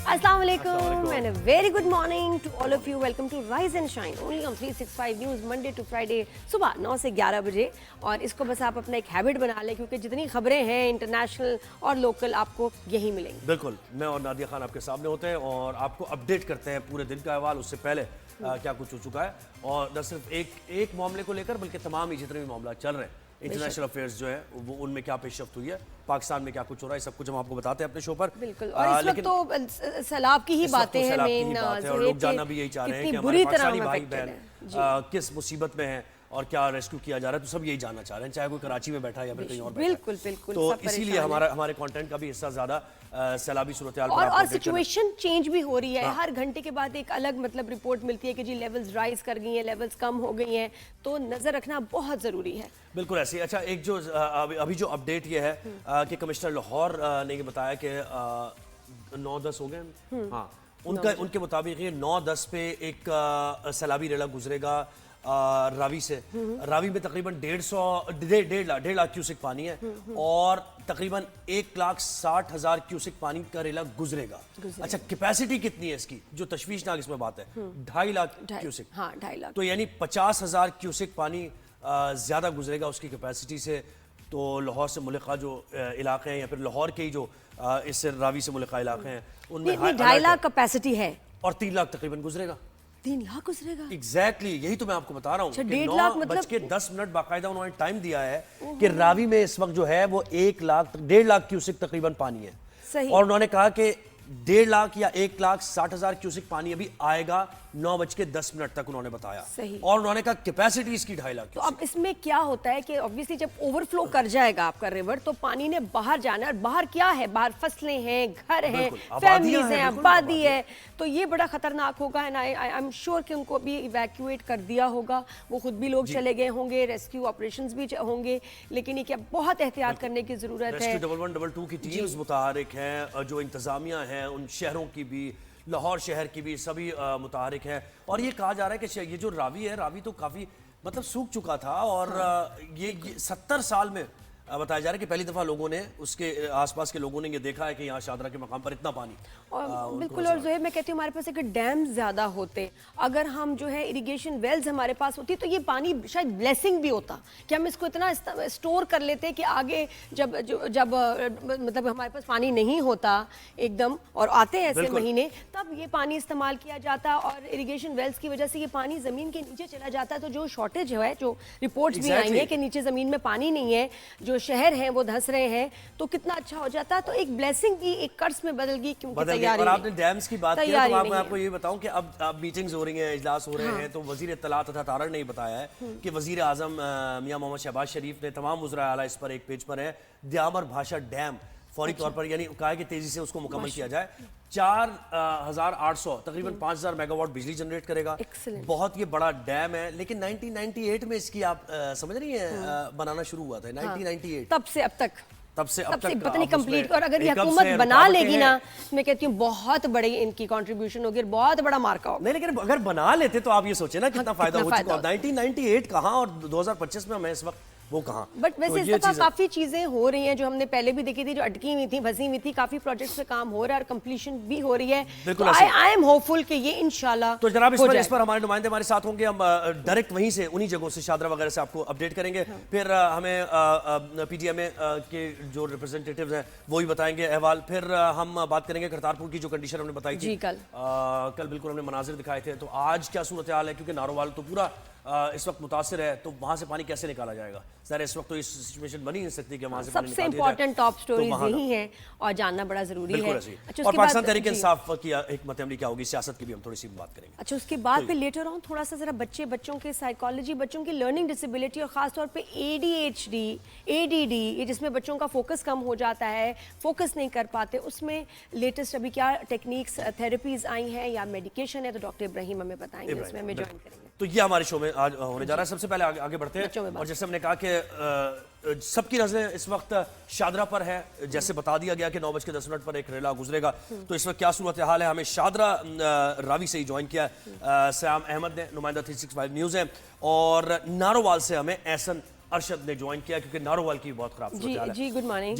Assalamu alaikum and a very good morning to all of you. Welcome to Rise and Shine only on 365 News Monday to Friday सुबह 9 से 11 बजे। और इसको बस आप अपना एक हैबिट बना लें क्योंकि जितनी खबरें हैं इंटरनेशनल और लोकल आपको यही मिलेंगी। बिल्कुल, मैं और नादिया खान आपके सामने होते हैं और आपको अपडेट करते हैं पूरे दिन का अहवाल। उससे पहले क्या कुछ हो चुका है और न सिर्फ एक मामले को लेकर बल्कि तमाम ही जितने भी मामला चल रहे हैं इंटरनेशनल अफेयर्स जो है वो उनमें क्या पेशरफ्त हुई है, पाकिस्तान में क्या कुछ हो रहा है, सब कुछ हम आपको बताते हैं अपने शो पर। बिल्कुल। और इस वक्त तो सैलाब की ही बातें हैं मेन, और लोग जानना भी यही चाह रहे हैं कि हमारे पाकिस्तानी भाई बहन किस मुसीबत में हैं और क्या रेस्क्यू किया जा रहा है। तो सब यही जानना चाह रहे हैं, चाहे कोई कराची में बैठा है या फिर कहीं और बैठा है। बिल्कुल बिल्कुल। तो इसीलिए हमारे कंटेंट का भी हिस्सा ज्यादा सैलाबी सूरत हाल और सिचुएशन चेंज भी हो रही है। हर घंटे के बाद एक अलग मतलब रिपोर्ट मिलती है कि जी लेवल्स राइज कर गई हैं, लेवल्स कम हो गई हैं, तो नजर रखना बहुत जरूरी है। बिल्कुल ऐसे। अच्छा, एक जो अभी जो अपडेट ये है कि कमिश्नर लाहौर ने ये बताया कि 9-10 हो गए। हाँ, उनके मुताबिक ये 9-10 पे एक सैलाबी रेला गुजरेगा रावी से। रावी में तकरीबन 1.5 लाख क्यूसिक पानी है और तकरीबन 1,60,000 क्यूसिक पानी का रेला गुजरेगा। अच्छा, कैपेसिटी कितनी है इसकी, जो तशवीशनाक इसमें बात है, 2.5 लाख क्यूसिक। हाँ, 2.5 लाख। तो यानी 50,000 क्यूसिक पानी ज्यादा गुजरेगा उसकी कैपेसिटी से। तो लाहौर से मुल्का जो इलाके हैं या फिर लाहौर के ही जो इससे रावी से मुल्का इलाके हैं उनमें 2.5 लाख कैपेसिटी है और 3 लाख तकरीबन गुजरेगा। 3 लाख गुजरेगा। एग्जैक्टली, यही तो मैं आपको बता रहा हूँ। 1.5 मतलब 9:10 बाकायदा उन्होंने टाइम दिया है कि रावी में इस वक्त जो है वो 1.5 लाख क्यूसिक तकरीबन पानी है। सही। और उन्होंने कहा कि 1.5 लाख या 1,60,000 क्यूसिक पानी अभी आएगा 9:10 तक उन्होंने बताया। सही। और उन्होंने कहा कैपेसिटी इसकी 2.5 लाख। तो अब इसमें क्या होता है कि ऑब्वियसली जब ओवरफ्लो कर जाएगा आपका रिवर तो पानी ने बाहर जाना है। और बाहर क्या है, बाहर फसलें हैं, घर हैं, फैमिलीज हैं, आबादी है। तो ये बड़ा खतरनाक होगा। एंड आई एम श्योर कि उनको भी इवैक्यूएट कर दिया होगा। वो खुद भी लोग चले गए होंगे, रेस्क्यू ऑपरेशंस भी होंगे, लेकिन ये क्या बहुत एहतियात करने की जरूरत है। 112 की टीम्स मुतहरिक हैं, जो इंतजामिया है उन शहरों की भी, लाहौर शहर की भी, सभी मुतहरिक हैं। और ये कहा जा रहा है कि ये जो रावी है, रावी तो काफ़ी मतलब सूख चुका था और ये 70 साल में बताया जा रहा है कि पहली दफा लोगों ने, उसके आसपास के लोगों ने ये देखा है कि यहाँ शादरा के मकाम पर इतना पानी। और बिल्कुल। और जोहेब, मैं कहती हूँ हमारे पास अगर डैम ज्यादा होते, अगर हम जो है इरिगेशन वेल्स हमारे पास होती, तो ये पानी शायद ब्लेसिंग भी होता कि हम इसको इतना स्टोर कर लेते कि आगे जब मतलब हमारे पास पानी नहीं होता एकदम और आते हैं ऐसे महीने, तब ये पानी इस्तेमाल किया जाता। और इरिगेशन वेल्स की वजह से ये पानी जमीन के नीचे चला जाता। तो जो शॉर्टेज है, जो रिपोर्ट्स भी आई है कि नीचे जमीन में पानी नहीं है, जो शहर हैं वो धंस रहे हैं, तो कितना अच्छा हो जाता। तो एक ब्लेसिंग की एक कर्ज में बदल गई क्योंकि तैयारी। और आपने डैम्स की बात की तो मैं आपको ये बताऊं कि अब मीटिंग्स हो रही हैं, इजलास हो रहे हैं। तो वजीर इत्तलात तथा तारण ने बताया है कि वजीर आजम मियां मोहम्मद शहबाज शरीफ ने तमाम वज़रा आला इस पर एक पेज पर है, द्यामर भाषा डैम फौरी तौर पर यानी कहा है कि तेजी से उसको मुकम्मल किया जाए। 4,800 तकरीबन 5,000 मेगावाट बिजली जनरेट करेगा। बहुत ये बड़ा डैम है। लेकिन 1998 में इसकी आप समझ रही हैं बनाना शुरू हुआ था 1998। तब से अब तक पता नहीं कंप्लीट। और अगर ये हुकूमत बना लेगी ना, मैं कहती हूँ बहुत बड़ी इनकी कंट्रीब्यूशन होगी, बहुत बड़ा मार्का होगा। नहीं, लेकिन अगर बना लेते तो आप ये सोचे ना कितना फायदा हो चुका। 1998 कहाँ और 2025 में हमें इस वक्त वो कहाँ। बट वैसे इस दफा काफी चीजें हो रही हैं जो हमने पहले भी देखी थी, जो अटकी हुई थी, फंसी हुई थी। काफी प्रोजेक्ट्स पे काम हो रहा है और कंप्लीशन भी हो रही है। तो आई एम होपफुल कि ये इंशाल्लाह। तो जनाब इस पर हमारे नुमाइंदे हमारे साथ होंगे। हम डायरेक्ट वहीं से, उन्हीं जगहों से, शादरा वगैरह से आपको अपडेट करेंगे। फिर हमें पीटीएमए के जो रिप्रेजेंटेटिव्स हैं वो ही बताएंगे अहवाल। फिर हम बात करेंगे करतारपुर की जो कंडीशन हमने बताई थी कल बिल्कुल हमने मनाजिर दिखाए थे। तो आज क्या सूरत हाल है, क्योंकि नारोवाल तो पूरा इस वक्त मुतासिर है, तो वहां से पानी कैसे निकाला जाएगा। सर इस वक्त तो इस सिचुएशन बनी नहीं सकती कि वहां से सबसे इंपॉर्टेंट टॉप स्टोरीज यही हैं और जानना बड़ा जरूरी है। अच्छा, और पाकिस्तान तहरीक इंसाफ की हिकमत अमली क्या होगी, सियासत की भी हम थोड़ी सी बात करेंगे। अच्छा, उसके बाद फिर लेटर ऑन थोड़ा सा जरा बच्चों के साइकोलॉजी, बच्चों की लर्निंग डिसेबिलिटी और खासतौर पे ADHD, ADD, ये जिसमें बच्चों का फोकस कम हो जाता है, फोकस नहीं कर पाते, उसमें लेटेस्ट अभी क्या टेक्निक्स, थेरेपीज आई हैं या मेडिकेशन है, तो डॉक्टर इब्राहिम हमें बताएंगे, उसमें हमें ज्वाइन करेंगे। तो ये हमारे शो में आज होने जा रहा है। सबसे पहले आगे बढ़ते हैं और जैसे हमने कहा कि सबकी नजरें इस वक्त शादरा पर है। जैसे बता दिया गया कि 9:10 पर एक रेला गुजरेगा। तो इस वक्त क्या सूरत हाल है, हमें शादरा रावी से ही ज्वाइन किया सयाम अहमद ने, नुमाइंदा 365 न्यूज़ है। और नारोवाल से हमें एहसन अरशद ने ज्वाइन किया क्योंकि नारोवाल की बहुत खराब सूरत हाल है। जी गुड मॉर्निंग।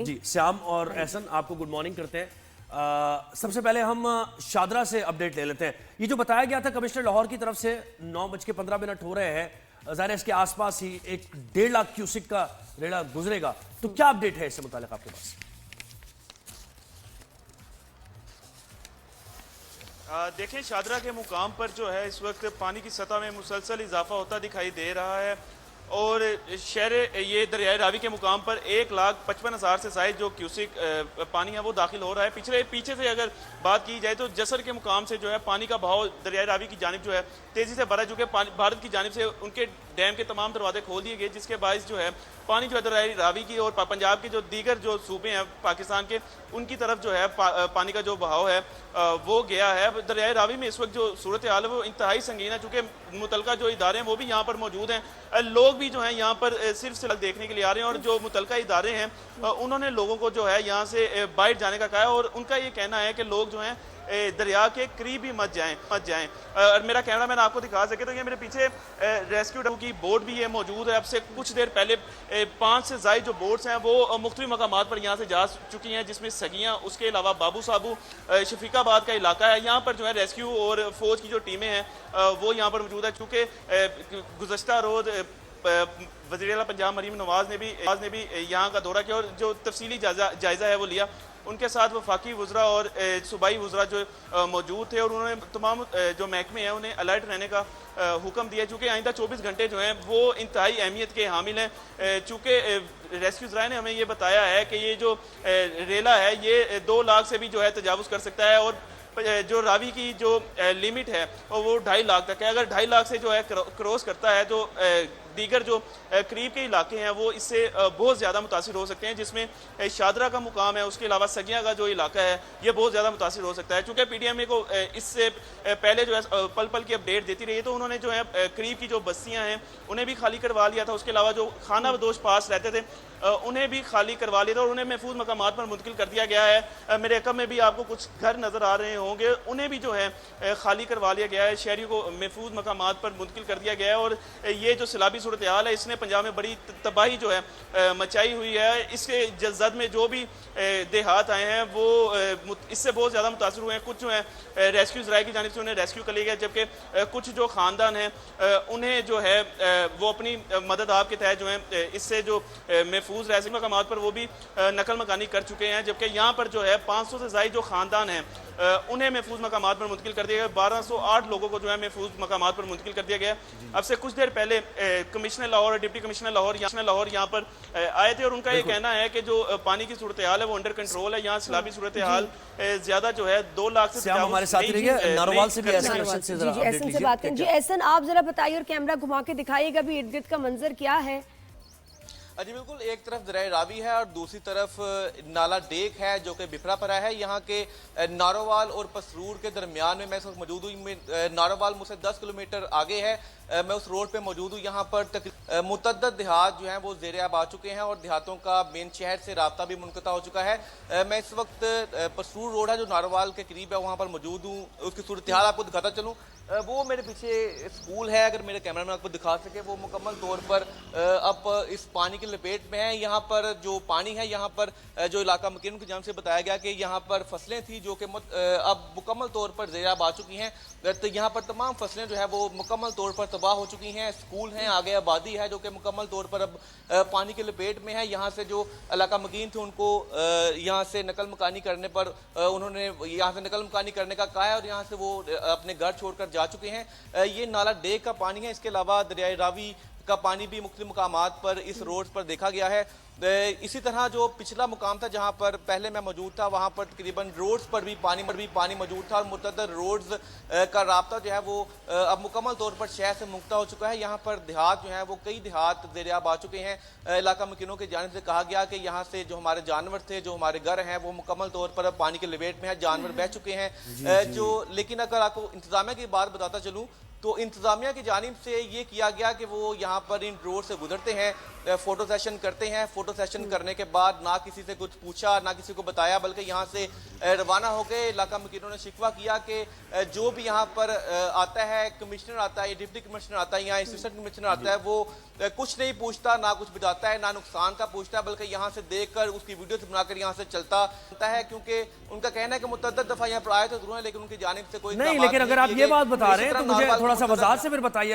जी श्याम और एहसन आपको गुड मॉर्निंग करते हैं। सबसे पहले हम शादरा से अपडेट ले लेते हैं। ये जो बताया गया था कमिश्नर लाहौर की तरफ से 9:15 हो रहे हैं, ज़ाहिर है इसके आसपास ही 1.5 लाख क्यूसिक का रेड़ा गुजरेगा, तो क्या अपडेट है इससे मुताल्लिक आपके पास? देखें, शादरा के मुकाम पर जो है इस वक्त पानी की सतह में मुसलसल इजाफा होता दिखाई दे रहा है और शहर ये दरियाए रावी के मुकाम पर 1,55,000 से ज़ायद जो क्यूसिक पानी है वो दाखिल हो रहा है। पीछे से अगर बात की जाए तो जसर के मुकाम से जो है पानी का बहाव दरियाए रावी की जानिब जो है तेज़ी से बढ़ा, चुके भारत की जानिब से उनके डैम के तमाम दरवाजे खोल दिए गए, जिसके बायस जो है पानी जो है दरियाए रावी की और पंजाब के जो दीगर जो सूबे हैं पाकिस्तान के, उनकी तरफ जो है पानी का जो बहाव है वो गया है। दरियाए रावी में इस वक्त जो सूरत हाल है वो इंतहाई संगीन है, चूँकि मुतलका जो इदारे हैं वो भी यहाँ पर मौजूद हैं। लोग भी जो है यहाँ पर सिर्फ देखने के लिए आ रहे हैं और जो मुतलका इदारे हैं उन्होंने लोगों को जो है यहाँ से बाहर जाने का कहा है और उनका ये कहना है कि लोग जो हैं दरिया के करीब ही मत जाएं। और मेरा कैमरा मैन आपको दिखा सके तो ये मेरे पीछे रेस्क्यू की बोट भी है मौजूद है। अब से कुछ देर पहले 5 से ज़ायद जो बोट्स हैं वो मुख्तलिफ मकामात पर यहाँ से जा चुकी हैं, जिसमें सगियाँ, उसके अलावा बाबू साबू, शफीकाबाद का इलाका है। यहाँ पर जो है रेस्क्यू और फौज की जो टीमें हैं वो यहाँ पर मौजूद है। चूँकि गुज़श्ता रोज़ वज़ीर आला पंजाब मरीम नवाज ने भी यहाँ का दौरा किया और जो तफसीली जायज़ा है वो लिया। उनके साथ वफाकी वज़रा और सूबाई वज़रा जो मौजूद थे और उन्होंने तमाम जो महकमे हैं उन्हें अलर्ट रहने का हुक्म दिया, चूँकि आइंदा 24 घंटे जो हैं वो इंतहाई अहमियत के हामिल हैं। चूँकि रेस्क्यू ज़राए ने हमें ये बताया है कि ये जो रेला है ये 2 लाख से भी जो है तजावुज़ कर सकता है और जो रावी की जो लिमिट है वो 2.5 लाख तक है। अगर 2.5 लाख से जो है क्रॉस करता है तो दीगर जो करीब के इलाके हैं वो इससे बहुत ज़्यादा मुतासिर हो सकते हैं, जिसमें शादरा का मुकाम है, उसके अलावा सगिया का जो इलाका है ये बहुत ज़्यादा मुतासिर हो सकता है। चूँकि PDMA को इससे पहले जो है पल पल की अपडेट देती रही है, तो उन्होंने जो है करीब की जो बस्तियाँ हैं उन्हें भी खाली करवा लिया था। उसके अलावा जो खाना बदोश पास रहते थे उन्हें भी खाली करवा लिया था और उन्हें महफूज मकामात पर मुंतकिल कर दिया गया है। मेरे अकब में भी आपको कुछ घर नज़र आ रहे होंगे, उन्हें भी जो है खाली करवा लिया गया है, शहरियों को महफूज मकामात पर मुंतकिल कर दिया गया है। और ये जो सैलाबी सूरत हाल है इसने पंजाब में बड़ी तबाही जो है मचाई हुई है। इसके जद में जो भी देहात आए हैं वो इससे बहुत ज़्यादा मुतासर हुए हैं। कुछ जो है रेस्क्यू ज़राए की जानिब से उन्हें रेस्क्यू कर लिया गया, जबकि कुछ जो ख़ानदान हैं उन्हें जो है वो अपनी मदद आपके तहत जो है इससे जो महफूज रहसी मकामात पर वो भी नकल मकानी कर चुके हैं। जबकि यहाँ पर जो है 500 से ज़ायद जो ख़ानदान हैं उन्हें महफूज मकामात पर मुंतकिल कर दिया गया। 1208 लोगों को जो है महफूज मकामात पर मुंतकिल कर दिया गया। अब से कुछ देर पहले कमिश्नर लाहौर और डिप्टी कमिश्नर लाहौर यहाँ पर आए थे और उनका ये कहना है कि जो पानी की सूरत हाल है वो अंडर कंट्रोल है। यहाँ सैलाबी सूरत हाल ज्यादा जो है 2 लाख से हमारे साथ रहिए। नारोवाल से भी एहसन से बात करें। जी एहसन, आप जरा बताइए और कैमरा घुमा के दिखाइएगा भी इर्द गिर्द का मंजर क्या है। जी बिल्कुल, एक तरफ दरिया रावी है और दूसरी तरफ नाला डेक है जो कि बिफरा पड़ा है। यहाँ के नारोवाल और पसरूर के दरमियान में मैं इस वक्त मौजूद हूँ। नारोवाल मुझसे 10 किलोमीटर आगे है, मैं उस रोड पे मौजूद हूँ। यहाँ पर मुतअद्दिद देहात जो हैं वो ज़ेरे आब आ चुके हैं और देहातों का मेन शहर से राब्ता भी मुनक़ता हो चुका है। मैं इस वक्त पसरूर रोड है जो नारोवाल के करीब है वहाँ पर मौजूद हूँ। उसकी सूरत हाल आपको दिखाता चलूँ। वो मेरे पीछे स्कूल है, अगर मेरे कैमरा में आपको दिखा सके, वो मुकम्मल तौर पर अब इस पानी की लपेट में है। यहाँ पर जो पानी है, यहाँ पर जो इलाका मकीन की जानिब से बताया गया कि यहाँ पर फसलें थी जो कि अब मुकम्मल तौर पर ज़ेरे आब आ चुकी हैं। तो यहाँ पर तमाम फसलें जो है वो मुकम्मल तौर पर तबाह हो चुकी हैं। स्कूल हैं, आगे आबादी है जो कि मुकम्मल तौर पर अब पानी की लपेट में है। यहाँ से जो इलाका मकीन थे उनको यहाँ से नकल मकानी करने पर उन्होंने यहाँ से नकल मकानी करने का कहा है और यहाँ से वो अपने घर छोड़कर जा चुके हैं। ये नाला डेक का पानी है। इसके अलावा दरियाए रावी का पानी भी मुख्तलिफ मकामात पर इस रोड पर देखा गया है। इसी तरह जो पिछला मुकाम था जहाँ पर पहले मैं मौजूद था, वहाँ पर तकरीबन रोड्स पर भी पानी मौजूद था और मुतअद्दिद रोड्स का राब्ता जो है वो अब मुकम्मल तौर पर शहर से मुक्ता हो चुका है। यहाँ पर देहात जो है वो कई देहात ज़ेरे आब आ चुके हैं। इलाका मकीनों की जानिब से कहा गया कि यहाँ से जो हमारे जानवर थे, जो हमारे घर हैं, वो मुकम्मल तौर पर अब पानी के लपेट में है, जानवर बह चुके हैं। लेकिन अगर आपको इंतजामिया की बात बताता चलूँ तो इंतजामिया की जानिब से ये किया गया कि वो यहाँ पर इन रोड से गुजरते हैं फोटो सेशन करते हैं। फोटो सेशन करने के बाद ना किसी से कुछ पूछा, ना किसी को बताया, बल्कि यहाँ से रवाना हो गए। इलाका मुकीनों ने शिकवा किया कि जो भी यहाँ पर आता है, कमिश्नर आता है, डिप्टी कमिश्नर आता है, यहाँ असिस्टेंट कमिश्नर आता है, वो कुछ नहीं पूछता, ना कुछ बताता है, ना नुकसान का पूछता है, बल्कि यहाँ से देखकर उसकी वीडियो बनाकर यहाँ से चलता है। क्योंकि उनका कहना है कि मुतअद्दिद दफा यहाँ पर आए तो जरूर है, लेकिन उनकी जानिब से कोई नहीं। लेकिन अगर आप ये बात बता रहे हैं तो मुझे थोड़ा सा वजाहत से फिर बताइए,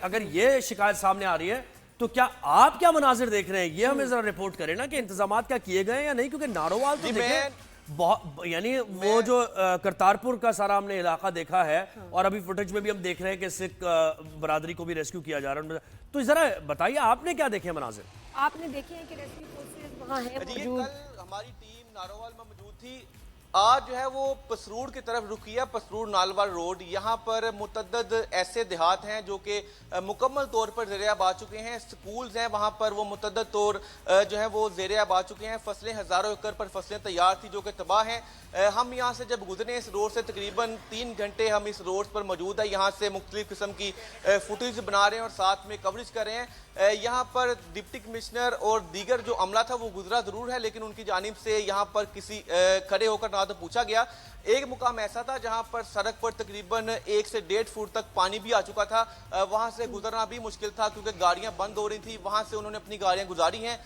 अगर ये शिकायत सामने आ रही है तो क्या आप क्या मनाजिर देख रहे हैं, ये हमें जरा रिपोर्ट करें ना कि इंतजाम क्या किए गए या नहीं। क्योंकि नारोवाल तो देखें बहुत, यानी वो जो करतारपुर का सारा हमने इलाका देखा है और अभी फुटेज में भी हम देख रहे हैं कि सिख बरादरी को भी रेस्क्यू किया जा रहा है। तो जरा बताइए आपने क्या देखे मनाजिर। आपने देखे हैं कि रेस्क्यू फोर्सेस वहाँ है मौजूद। कल हमारी टीम नारोवाल में मौजूद थी। आज जो है वो पसरूर की तरफ रुकी है, पसरूर नालवार रोड। यहाँ पर मुतअद्दिद ऐसे देहात हैं जो कि मुकम्मल तौर पर ज़ेर-ए-आब आ चुके हैं। स्कूल्स हैं वहाँ पर, वो मुतअद्दिद तौर जो है वो ज़ेर-ए-आब आ चुके हैं। फसलें हज़ारों एकड़ पर फसलें तैयार थी जो कि तबाह हैं। हम यहाँ से जब गुजरे इस रोड से तकरीबन 3 घंटे हम इस रोड पर मौजूद है। यहाँ से मुख्तलिफ किस्म की फुटेज बना रहे हैं और साथ में कवरेज कर रहे हैं। यहाँ पर डिप्टी कमिश्नर और दीगर जो अमला था वो गुजरा ज़रूर है, लेकिन उनकी जानिब से यहाँ पर किसी खड़े होकर ना तो पूछा गया। एक मुकाम ऐसा था जहां पर सड़क पर तकरीबन 1 से 1.5 फुट तक पानी भी आ चुका था। वहां से गुजरना भी मुश्किल था क्योंकि गाड़ियां बंद हो रही थी। वहां से उन्होंने अपनी गाड़ियां गुजारी हैं।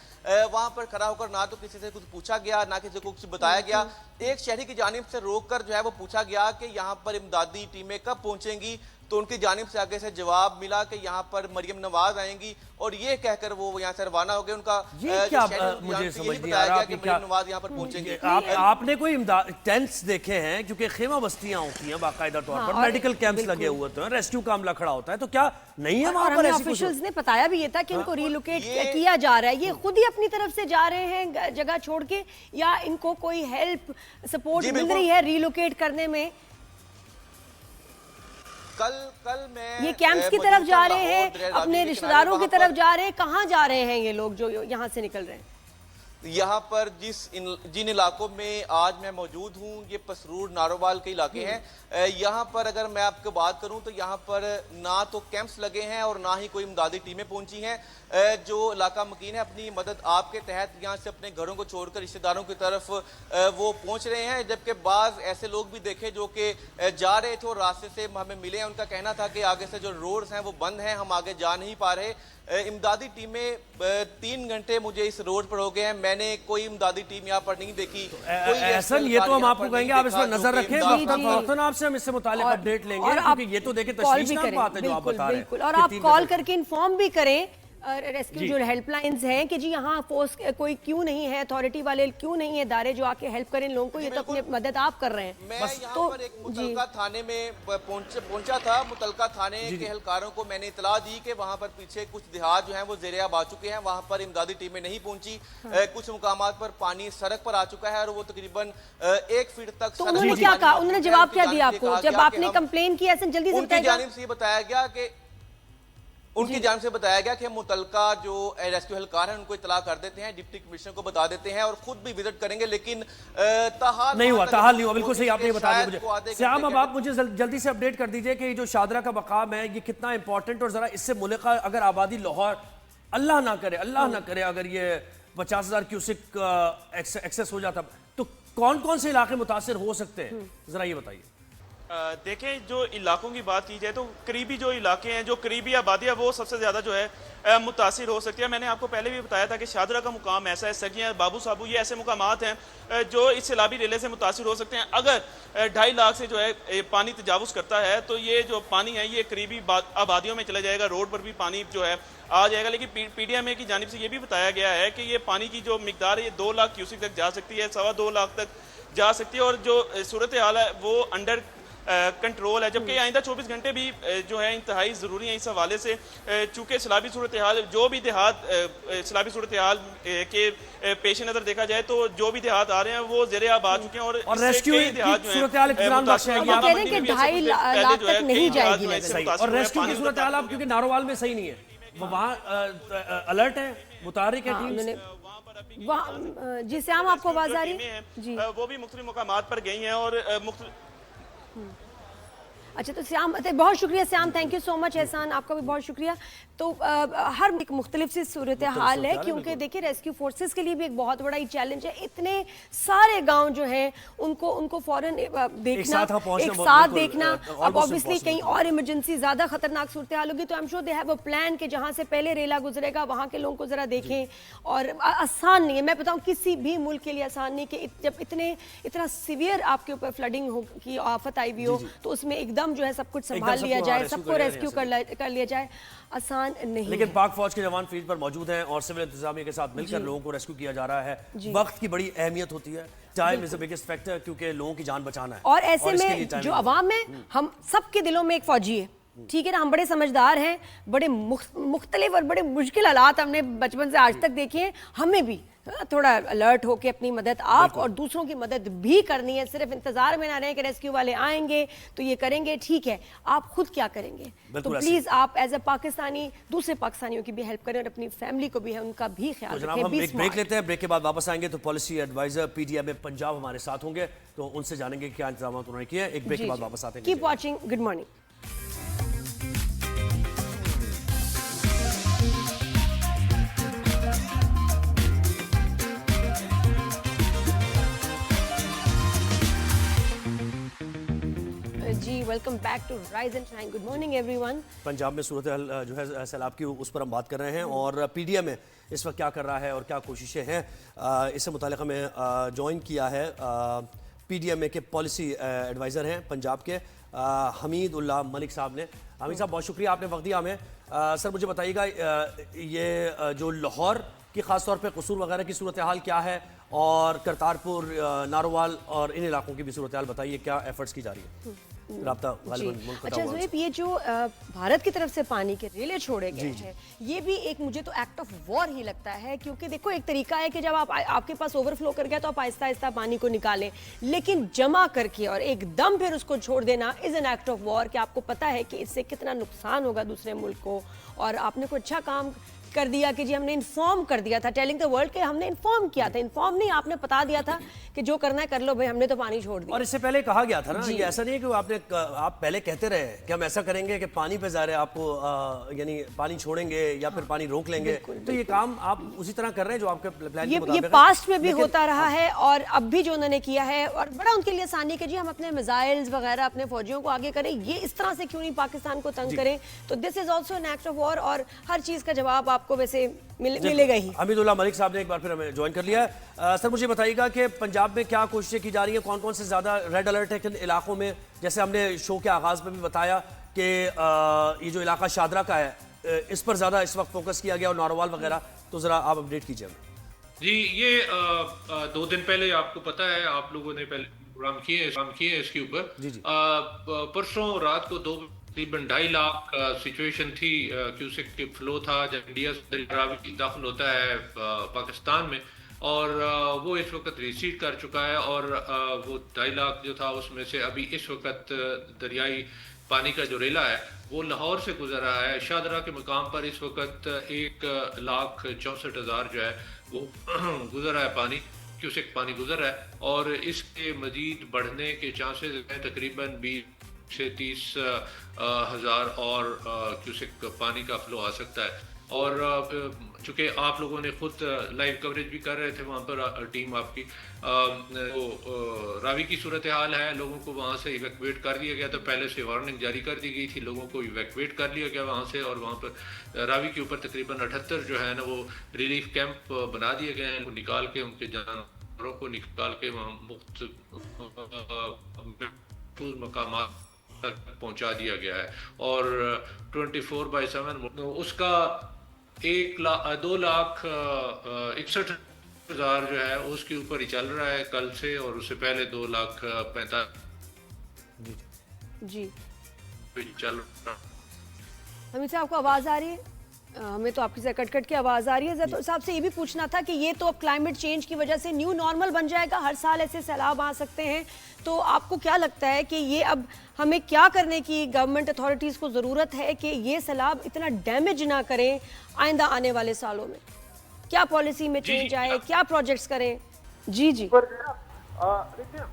वहां पर खड़ा होकर ना तो किसी से कुछ पूछा गया, ना किसी को कुछ बताया गया। एक शहरी की जानिब से रोककर जो है वो पूछा गया कि यहाँ पर इमदादी टीमें कब पहुंचेंगी, तो उनकी जानिब से आगे से जवाब मिला कि यहाँ पर मरियम नवाज आएंगी और ये कहकर वो यहाँ से रवाना हो गए। उनका ये क्या मुझे समझ नहीं आ रहा कि मरियम नवाज यहाँ पर पहुंचेंगे। आपने कोई टेंट्स देखे हैं, क्योंकि खेमा बस्तियां होती हैं बाकायदा तौर पर, मेडिकल कैंप्स लगे हुए होते हैं, रेस्क्यू का अमला खड़ा होता है, तो क्या नहीं है वहां पर? ऑफिशियल्स ने बताया भी ये था कि इनको रिलोकेट किया जा रहा है। ये खुद ही अपनी तरफ से जा रहे हैं जगह छोड़ के, या इनको कोई हेल्प सपोर्ट मिल रही है रिलोकेट करने में? कल मैं ये कैंप्स की तरफ जा रहे हैं, अपने रिश्तेदारों की तरफ जा रहे हैं, कहाँ जा रहे हैं ये लोग जो यहाँ से निकल रहे हैं? यहाँ पर जिन इलाकों में आज मैं मौजूद हूँ, ये पसरूर नारोवाल के इलाके हैं। यहाँ पर अगर मैं आपको बात करूँ तो यहाँ पर ना तो कैंप्स लगे हैं और ना ही कोई इमदादी टीमें पहुंची हैं। जो इलाका मकीन है अपनी मदद आपके तहत यहाँ से अपने घरों को छोड़कर रिश्तेदारों की तरफ वो पहुँच रहे हैं। जबकि बाज़ ऐसे लोग भी देखे जो कि जा रहे थे और रास्ते से हमें मिले हैं। उनका कहना था कि आगे से जो रोड्स हैं वो बंद हैं, हम आगे जा नहीं पा रहे। इमदादी टीमें 3 घंटे मुझे इस रोड पर हो गए हैं, मैंने कोई इमदादी टीम यहाँ पर नहीं देखी। ऐसा ये तो हम आपको कहेंगे, आप इस पर नजर रखें, वक्तन आपसे हम इससे मुतालिक अपडेट लेंगे, क्योंकि ये तो देखें तशवीशनाक बात है जो आप बता रहे हैं। और आप कॉल करके इन्फॉर्म भी करें रेस्क्यू जो हेल्पलाइंस हैं कि जी यहाँ फोर्स कोई क्यों नहीं है, अथॉरिटी वाले क्यों नहीं है दायरे जो आके हेल्प करें लोगों को। ये तो अपनी मदद आप कर रहे हैं। मैं यहाँ पर एक मुतलका थाने में पहुंचा था। मुतलका थाने के एहलकारों को मैंने इतला दी कि वहाँ पर पीछे कुछ देहात जो हैं वो ज़ेर-ए-आब आ चुके हैं, वहाँ पर इमदादी टीमें नहीं पहुंची। कुछ मुकामात पर पानी सड़क पर आ चुका है और वो तकरीबन 1 फीट तक। तो उन्होंने क्या कहा, उन्होंने जवाब क्या दिया आपको जब आपने कंप्लेन की? ऐसे जल्दी से उनकी जानिब से बताया गया कि उनकी जानिब से बताया गया कि मुतलका जो रेस्क्यू एहलकार हैं उनको इतला कर देते हैं, डिप्टी कमिश्नर को बता देते हैं और खुद भी विजिट करेंगे, लेकिन ताहाल नहीं हुआ। ताहाल नहीं हुआ, बिल्कुल सही आपने बता दिया मुझे। श्याम, अब आप मुझे जल्दी से अपडेट कर दीजिए कि जो शादरा का मकाम है ये कितना इंपॉर्टेंट, और जरा इससे मुल्का अगर आबादी लाहौर अल्लाह ना करे अगर ये 50,000 क्यूसिक एक्सेस हो जाता तो कौन कौन से इलाके मुतासिर हो सकते हैं, जरा ये बताइए। देखें, जो इलाकों की बात की जाए तो करीबी जो इलाके हैं, जो करीबी आबादी है, वो सबसे ज़्यादा जो है मुतासिर हो सकती है। मैंने आपको पहले भी बताया था कि शादरा का मुकाम ऐसा है, सगियाँ, बाबू साबू, ये ऐसे मुकामात हैं जो इस सैलाबी रेले से मुतासिर हो सकते हैं। अगर 2.5 लाख से जो है पानी तजावुज़ करता है तो ये जो पानी है ये करीबी आबादियों में चला जाएगा, रोड पर भी पानी जो है आ जाएगा। लेकिन PDMA की जानिब से ये भी बताया गया है कि ये पानी की जो मिकदार है ये 2 लाख क्यूसिक तक जा सकती है, 2.25 लाख तक जा सकती है, और जो सूरत हाल है वो अंडर कंट्रोल है। जबकि आइंदा 24 घंटे भी जो है इंतहाई ज़रूरी है इस हवाले से, चूँकि सैलाबी सूरत हाल जो भी देहात सैलाबी सूरत हाल के पेश नज़र देखा जाए तो जो भी देहात आ रहे हैं वो ज़ेर-ए-आब आ चुके हैं और रेस्क्यू की सूरत हाल नहीं जाएगी। और रेस्क्यू की सूरत हाल आप, क्योंकि नारोवाल में सही नहीं है, वो वहाँ अलर्ट है, मुतारिक है टीम। जी श्याम, आपको आवाज आ रही है? जी, वो भी मुख्तलिफ मुकामात पर गई हैं और अच्छा, तो श्याम, बहुत शुक्रिया Shyam, thank you so much. एहसान, आपका भी बहुत शुक्रिया। तो हर एक मुख्तलिफ सी सूरत हाल है, क्योंकि देखिए रेस्क्यू फोर्सेस के लिए भी एक बहुत बड़ा ही चैलेंज है। इतने सारे गांव जो हैं उनको फौरन देखना, एक साथ देखना। अब ऑब्वियसली कहीं और इमरजेंसी ज्यादा खतरनाक सूरत हाल होगी तो I am sure they have a plan कि जहां से पहले रेला गुजरेगा वहां के लोगों को जरा देखें। और आसान नहीं है, मैं बताऊं किसी भी मुल्क के लिए आसान नहीं कि जब इतना सीवियर आपके ऊपर फ्लडिंग की आफत आई हुई हो तो उसमें एकदम जो है सब कुछ संभाल लिया जाए, सबको रेस्क्यू कर लिया जाए, आसान नहीं। लेकिन पाक फौज के जवान फील्ड पर मौजूद हैं और सिविल इंतजामिया के साथ मिलकर लोगों को रेस्क्यू किया जा रहा है। वक्त की बड़ी अहमियत होती है, time is the biggest factor, क्योंकि लोगों की जान बचाना है। और ऐसे में जो अवाम है, हम सबके दिलों में एक फौजी है, ठीक है ना। हम बड़े समझदार हैं, बड़े मुख्तलिफ और बड़े मुश्किल हालात हमने बचपन से आज तक देखे हैं। हमें भी थोड़ा अलर्ट होकर अपनी मदद आप और दूसरों की मदद भी करनी है। सिर्फ इंतजार में ना रहें कि रेस्क्यू वाले आएंगे तो ये करेंगे, ठीक है, आप खुद क्या करेंगे। तो प्लीज आप एज ए पाकिस्तानी दूसरे पाकिस्तानियों की भी हेल्प करें और अपनी फैमिली को भी है उनका भी ख्याल तो जनाब रखें। हम एक ब्रेक लेते हैं, ब्रेक के बाद वापस आएंगे तो पॉलिसी एडवाइजर पीडीएम पंजाब हमारे साथ होंगे, तो उनसे जानेंगे क्या इंतजाम उन्होंने किए। एक ब्रेक के बाद वापस आते हैं। Keep watching, good morning. जी, welcome back to Rise and Shine. Good morning everyone. Punjab में सूरत जो है सैलाब की, उस पर हम बात कर रहे हैं और पीडीएम में इस वक्त क्या कर रहा है और क्या कोशिशें हैं, इससे मुताल्लिक़ हमें ज्वाइन किया है पीडीएम के पॉलिसी एडवाइज़र हैं पंजाब के हमीद उल्लाह मलिक साहब ने। हमीद साहब, बहुत शुक्रिया, आपने वक्त दिया हमें। सर मुझे बताइएगा ये जो लाहौर की ख़ास तौर पे कसूर वगैरह की सूरत हाल क्या है और करतारपुर, नारोवाल और इन इलाकों की भी सूरत हाल बताइए, क्या एफर्ट्स की जा रही है। अच्छा ज़ुएब, ये जो भारत की तरफ से पानी के रेले छोड़े गए हैं, ये भी एक मुझे तो एक्ट ऑफ वॉर ही लगता है, क्योंकि देखो एक तरीका है कि जब आपके पास ओवरफ्लो कर गया तो आप आहिस्ता आहिस्ता पानी को निकालें, लेकिन जमा करके और एकदम फिर उसको छोड़ देना is an act of war, कि आपको पता है कि इससे कितना नुकसान होगा दूसरे मुल्क को। और आपने कोई अच्छा काम कर दिया कि जी हमने इन्फॉर्म कर दिया था, टेलिंग द वर्ल्ड के हमने इन्फॉर्म किया था, इन्फॉर्म नहीं, आपने बता दिया था कि जो करना है कर लो भाई, हमने तो पानी छोड़ दिया। और इससे पहले कहा गया था ना, ये ऐसा नहीं है कि आप पहले कहते रहे कि हम ऐसा करेंगे कि पानी पे जा रहे आपको यानी पानी छोड़ेंगे या फिर पानी रोक लेंगे, तो ये काम आप उसी तरह कर रहे हैं जो आपके प्लान के मुताबिक ये पास्ट में भी होता रहा है और अब भी जो उन्होंने किया है, और बड़ा उनके लिए आसानी कि जी हम अपने मिसाइल्स वगैरह अपने फौजियों को आगे करें, ये इस तरह से क्यों नहीं पाकिस्तान को तंग करें। तो this is also an act of war और हर चीज का जवाब आपको वैसे मिलेगा ही। हमीदुल्लाह मलिक साहब ने एक बार फिर हमें ज्वाइन कर लिया है। सर मुझे बताइएगा कि पंजाब में क्या कोशिशें की जा रही हैं, कौन कौन से ज़्यादा रेड अलर्ट है किन इलाकों में, जैसे हमने शो के आगाज़ में भी बताया कि ये जो इलाका शादरा का है इस पर ज़्यादा इस वक्त फोकस किया गया और नारोवाल वगैरह, तो ज़रा आप अपडेट कीजिए हमें। जी, ये 2 दिन पहले आपको पता है, आप लोगों ने पहले प्रोग्राम किए हैं इसके ऊपर। परसों रात को तकरीबन 2.5 लाख सिचुएशन थी, क्यूसेक के फ्लो था जब इंडिया से रावी दाखिल होता है पाकिस्तान में, और वो इस वक्त रिसीड कर चुका है और वो 2.5 लाख जो था उसमें से अभी इस वक्त दरियाई पानी का जो रेला है वो लाहौर से गुजर रहा है। शादरा के मुकाम पर इस वक्त 1,64,000 जो है वो गुजर रहा है, पानी क्यूसेक पानी गुजर रहा है, और इसके मजीद बढ़ने के चांसेस हैं, तकरीबन 20 से 30 हज़ार और क्यूसेक पानी का फ्लो आ सकता है। और चूँकि आप लोगों ने खुद लाइव कवरेज भी कर रहे थे वहाँ पर, टीम आपकी, तो रावी की सूरत हाल है, लोगों को वहाँ से इवैक्यूएट कर दिया गया था, पहले से वार्निंग जारी कर दी गई थी, लोगों को इवैक्यूएट कर लिया गया वहाँ से, और वहाँ पर रावी के ऊपर तकरीबन 78 जो है ना वो रिलीफ कैंप बना दिए गए हैं, निकाल के उनके जानवरों को निकाल के वहाँ मुफ्त मकामात तक पहुंचा दिया गया है। और 24/7 उसका 2,61,000 जो है उसके ऊपर ही चल रहा है कल से, और उससे पहले 2,45,000 जी चल रहा है। हमीद साहब, आपको आवाज आ रही है? हमें तो आपकी कट कट की आवाज़ आ रही है। तो साहब से ये भी पूछना था कि ये तो अब क्लाइमेट चेंज की वजह से न्यू नॉर्मल बन जाएगा, हर साल ऐसे सैलाब आ सकते हैं, तो आपको क्या लगता है कि ये अब हमें क्या करने की गवर्नमेंट अथॉरिटीज़ को ज़रूरत है कि ये सैलाब इतना डैमेज ना करें आइंदा आने वाले सालों में? क्या पॉलिसी में चेंज आए, क्या प्रोजेक्ट्स करें? जी जी देखिए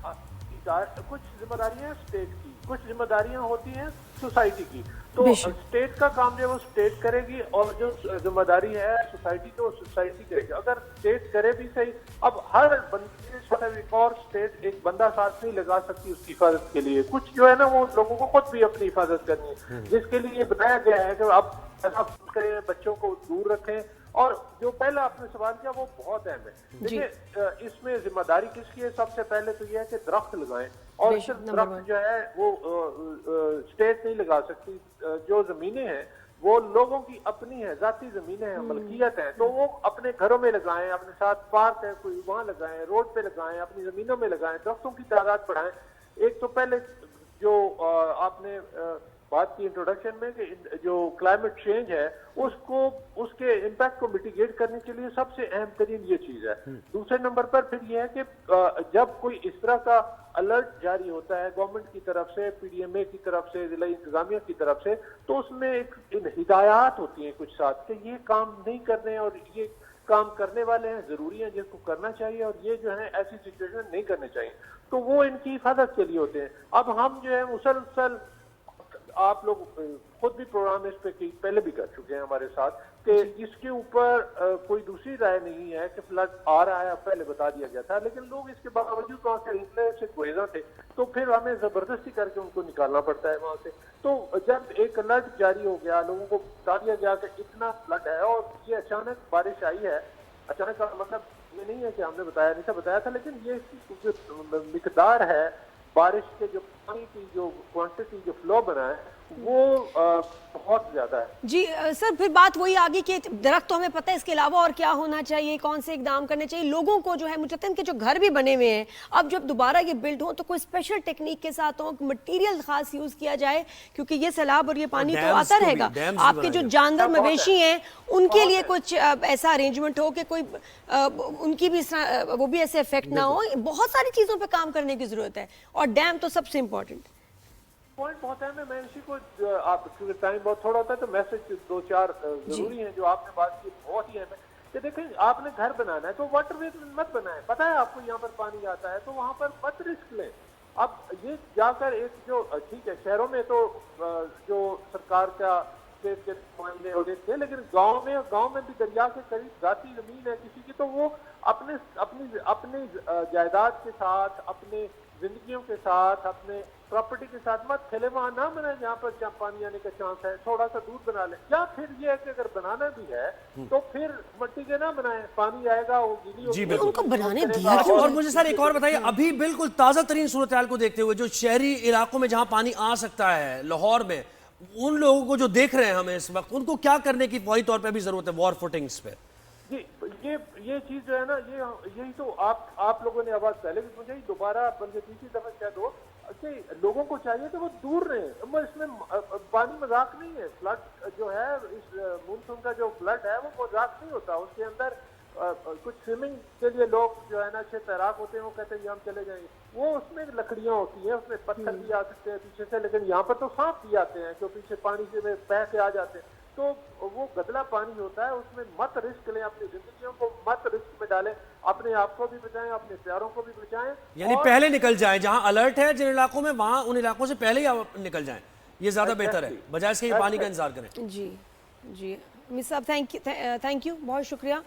कुछ जिम्मेदारियां स्टेट की, कुछ जिम्मेदारियां होती हैं सोसाइटी की। तो बेशक। स्टेट का काम जो है वो स्टेट करेगी और जो जिम्मेदारी है सोसाइटी तो सोसाइटी करेगी। अगर स्टेट करे भी सही, अब हर बंदे के साथ एक और स्टेट एक बंदा साथ नहीं लगा सकती उसकी हिफाजत के लिए। कुछ जो है ना वो लोगों को खुद भी अपनी हिफाजत करनी है, जिसके लिए ये बनाया गया है कि आप ऐसा करें, बच्चों को दूर रखें। और जो पहला आपने सवाल किया वो बहुत अहम है। देखिए इसमें जिम्मेदारी किसकी है? सबसे पहले तो ये है कि दरख्त लगाएं, और बेशक, सिर्फ नंबर दरख्त जो है वो स्टेट नहीं लगा सकती। जो जमीनें हैं वो लोगों की अपनी है, जाती जमीनें हैं, मलकियत है, तो वो अपने घरों में लगाएं, अपने साथ पार्क है कोई वहां लगाएं, रोड पे लगाएं, अपनी जमीनों में लगाएं, दरख्तों की तादाद बढ़ाएं। एक तो पहले जो आपने बात की इंट्रोडक्शन में कि जो क्लाइमेट चेंज है उसको, उसके इम्पैक्ट को मिटिगेट करने के लिए सबसे अहम तरीन ये चीज है। दूसरे नंबर पर फिर यह है कि जब कोई इस तरह का अलर्ट जारी होता है गवर्नमेंट की तरफ से, पीडीएमए की तरफ से, जिला इंतजामिया की तरफ से, तो उसमें एक हिदायत होती है कुछ साथ कि ये काम नहीं करने और ये काम करने वाले हैं, जरूरी है, जिसको करना चाहिए, और ये जो है ऐसी सिचुएशन नहीं करने चाहिए। तो वो इनकी हिफाजत के लिए होते हैं। अब हम जो है मुसलसल, आप लोग खुद भी प्रोग्राम इस पे पहले भी कर चुके हैं हमारे साथ, कि इसके ऊपर कोई दूसरी राय नहीं है कि फ्लड आ रहा है, पहले बता दिया गया था, लेकिन लोग इसके बावजूद वहां से निकले से गुरेजा थे, तो फिर हमें जबरदस्ती करके उनको निकालना पड़ता है वहां से। तो जब एक अलर्ट जारी हो गया, लोगों को बता दिया गया कि इतना फ्लड है और ये अचानक बारिश आई है, अचानक का मतलब ये नहीं है कि हमने बताया नहीं था, बताया था, लेकिन ये इसकी मिकदार है बारिश के, जो पानी की जो क्वांटिटी, जो फ्लो बना है वो बहुत ज्यादा है। जी सर, फिर बात वही आ गई कि दरख्त तो हमें पता है, इसके अलावा और क्या होना चाहिए, कौन से इकदाम करने चाहिए लोगों को? जो है मुझे लगता है इनके जो घर भी बने हुए हैं, अब जब दोबारा ये बिल्ड हो तो कोई स्पेशल टेक्निक के साथ हो, मटेरियल खास यूज किया जाए, क्योंकि ये सैलाब और ये पानी तो आता रहेगा। आपके जो जानवर मवेशी हैं उनके लिए कुछ ऐसा अरेंजमेंट हो कि कोई उनकी भी वो भी ऐसे इफेक्ट ना हो। बहुत सारी चीजों पर काम करने की जरूरत है, और डैम तो सबसे इम्पोर्टेंट पॉइंट बहुत है। मैं इसी को, आप क्योंकि टाइम बहुत थोड़ा होता है तो मैसेज दो चार जरूरी हैं जो आपने बात की, बहुत ही है कि देखें आपने घर बनाना है तो वाटरवे मत बनाए, पता है आपको यहाँ पर पानी आता है तो वहां पर मत रिस्क लें। अब ये जाकर एक जो ठीक है शहरों में तो जो सरकार का स्टेट के नुमाइंदे और देखते हैं, लेकिन गांव में भी दरिया के करीब जाती जमीन है किसी की, तो वो अपनी जायदाद के साथ, अपने जिंदगियों के साथ, अपने प्रॉपर्टी के साथ मत खेले, वहां ना बनाए जहाँ पर पानी आने का चांस है, थोड़ा सा दूर बना ले। या फिर ये है कि अगर बनाना भी है तो फिर मिट्टी के ना बनाए, पानी आएगा वो गीली जी, होगी, बिल्कुल। उनको बनाने करेगा। दिया अच्छा, और मुझे सर एक और बताइए, अभी बिल्कुल ताजा तरीन सूरत हाल को देखते हुए जो शहरी इलाकों में जहां पानी आ सकता है, लाहौर में, उन लोगों को जो देख रहे हैं हमें इस वक्त, उनको क्या करने की फौरी तौर पर भी जरूरत है वॉर फुटिंग्स पे? जी, ये चीज जो है ना, यही तो आप लोगों ने आवाज पहले भी मुझे दोबारा बल्कि तीसरी दफा शायद हो कि लोगों को चाहिए कि वो दूर रहे। इसमें पानी मजाक नहीं है। फ्लड जो है, इस मानसून का जो फ्लड है वो मजाक नहीं होता। उसके अंदर कुछ स्विमिंग के लिए लोग जो है ना अच्छे तैराक होते हैं, वो कहते हैं हम चले जाएंगे, वो उसमें लकड़ियां होती हैं, उसमें पत्थर भी आ सकते हैं पीछे से, लेकिन यहाँ पर तो सांप भी आते हैं जो पीछे पानी से बह के आ जाते हैं। तो वो गदला पानी होता है, उसमें मत रिस्क लें, अपनी जिंदगियों को मत रिस्क में डालें, अपने आप को भी बचाएं, अपने प्यारों को भी बचाएं। यानी पहले निकल जाएं, जहां अलर्ट है जिन इलाकों में, वहां उन इलाकों से पहले ही आप निकल जाएं, ये ज्यादा बेहतर है, बजाय इसके ये पानी का इंतजार करें। जी जी मिस साहब, थैंक यू, बहुत शुक्रिया,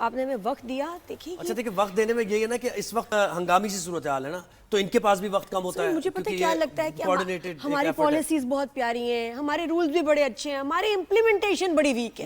आपने हमें वक्त दिया। देखिए अच्छा, देखिए वक्त देने में ये है ना कि इस वक्त हंगामी सी सूरत हाल है ना, तो इनके पास भी वक्त कम होता है। मुझे पता है क्या लगता है कि कोऑर्डिनेटेड हमारी पॉलिसीज बहुत प्यारी हैं, हमारे रूल्स भी बड़े अच्छे हैं, हमारी इम्प्लीमेंटेशन बड़ी वीक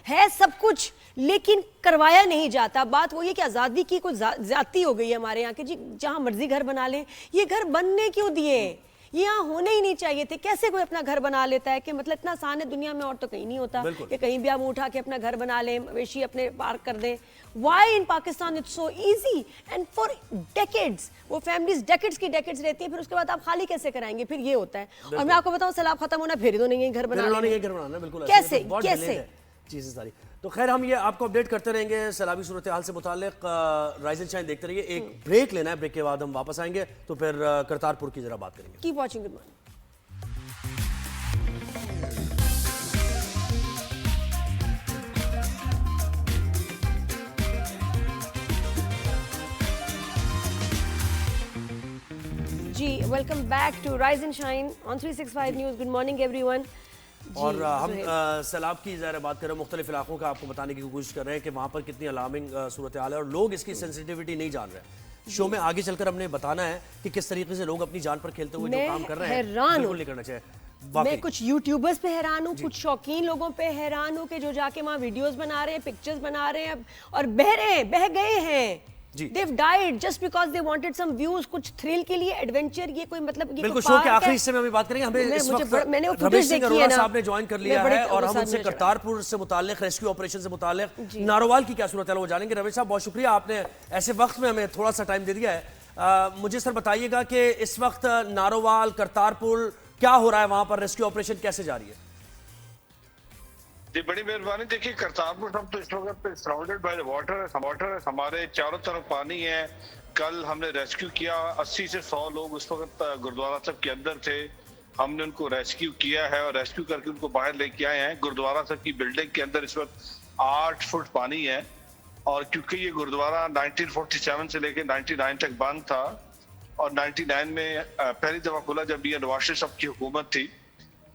है सब कुछ, लेकिन करवाया नहीं जाता। बात वो ये कि आज़ादी की कोई ज्यादती हो गई है हमारे यहाँ के, जी जहाँ मर्जी घर बना ले। ये घर बनने क्यों दिए? ये यहाँ होने ही नहीं चाहिए थे। कैसे कोई अपना घर बना लेता है कि मतलब इतना आसान है दुनिया में, और तो कहीं नहीं होता कि कहीं भी आप उठा के अपना घर बना लें, मवेशी अपने पार्क कर दें। Why in Pakistan it's so easy and for decades, वो फैमिलीज डेकेड्स रहती है, फिर उसके बाद आप खाली कैसे कराएंगे? फिर ये होता है। और मैं आपको बताऊं, सैलाब खत्म होना फिर तो नहीं है घर बनाना, बिल्कुल कैसे चीजें सारी। तो खैर हम ये आपको अपडेट करते रहेंगे सैलाबी सूरत हाल से मुतालिक। राइज एंड शाइन देखते रहिए। एक ब्रेक लेना है, ब्रेक के बाद हम वापस आएंगे तो फिर करतारपुर की जरा बात करेंगे। Keep watching, good morning. जी welcome back to Rise and Shine on 365 news. Good morning everyone. और हम सैलाब की ज़ाहिर बात कर रहे हैं, मुख्तलिफ इलाकों का आपको बताने की कोशिश कर रहे हैं कि वहाँ पर कितनी अलार्मिंग सूरत हाल है और लोग इसकी सेंसिटिविटी नहीं जान रहे हैं। शो में आगे चलकर हमने बताना है कि किस तरीके से लोग अपनी जान पर खेलते हुए जो काम कर रहे हैं बिल्कुल नहीं करना चाहिए। मैं कुछ यूट्यूबर्स पे हैरान हूँ, कुछ शौकीन लोगों पे हैरान हूँ कि जो जाके वहाँ वीडियोस बना रहे हैं, पिक्चर्स बना रहे हैं और बह रहे हैं, बह गए हैं। They've died just because they wanted some views, कुछ थ्रिल के लिए, एडवेंचर। ये कोई मतलब ये बिल्कुल शो के आखिरी हिस्से में हम बात करेंगे। हमें इस वक्त मैंने वो रमेश फुटेज सिंह देखी अरोड़ा है ना, साहब ने ज्वाइन कर लिया है और हम उनसे करतारपुर से मुताल्लिक रेस्क्यू ऑपरेशन से मुताल्लिक नारोवाल की क्या सूरत है वो जानेंगे। रमेश साहब बहुत शुक्रिया, आपने ऐसे वक्त में हमें थोड़ा सा टाइम दे दिया है। मुझे सर बताइएगा कि इस वक्त नारोवाल, करतारपुर क्या हो रहा है, वहां पर रेस्क्यू ऑपरेशन कैसे जारी है? जी बड़ी मेहरबानी। देखिए करतारपुर सब तो इस वक्त सराउंडेड बाय द वाटर है, हमारे चारों तरफ पानी है। कल हमने रेस्क्यू किया, 80 से 100 लोग उस वक्त गुरुद्वारा साहब के अंदर थे। हमने उनको रेस्क्यू किया है और रेस्क्यू करके उनको बाहर लेके आए हैं। गुरुद्वारा साहब की बिल्डिंग के अंदर इस वक्त 8 फुट पानी है और क्योंकि ये गुरुद्वारा 1947 से लेकर 99 तक बंद था और 99 में पहली दफा खुला जब ये नवाज शरीफ साहब की हुकूमत थी।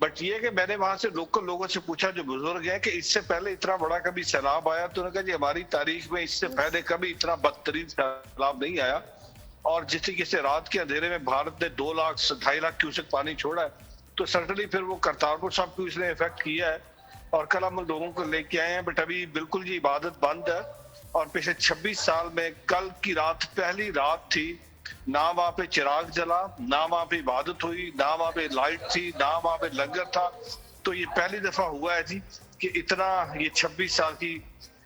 बट ये कि मैंने वहां से लोकल लोगों से पूछा जो बुजुर्ग हैं कि इससे पहले इतना बड़ा कभी सैलाब आया, तो उन्होंने कहा जी हमारी तारीख में इससे पहले कभी इतना बदतरीन सैलाब नहीं आया। और जिस तरीके से रात के अंधेरे में भारत ने 2 लाख 2.5 लाख क्यूसेक पानी छोड़ा है, तो सर्टनली फिर वो करतारपुर साहब को इसने इफेक्ट किया है। और कल हम लोगों को लेके आए हैं, बट अभी बिल्कुल जी इबादत बंद है। और पिछले 26 साल में कल की रात पहली रात थी, ना वहां पे चिराग जला, ना वहां पे इबादत हुई, ना वहां पे लाइट थी, ना वहां पे लंगर था। तो ये पहली दफा हुआ है जी कि इतना ये 26 साल की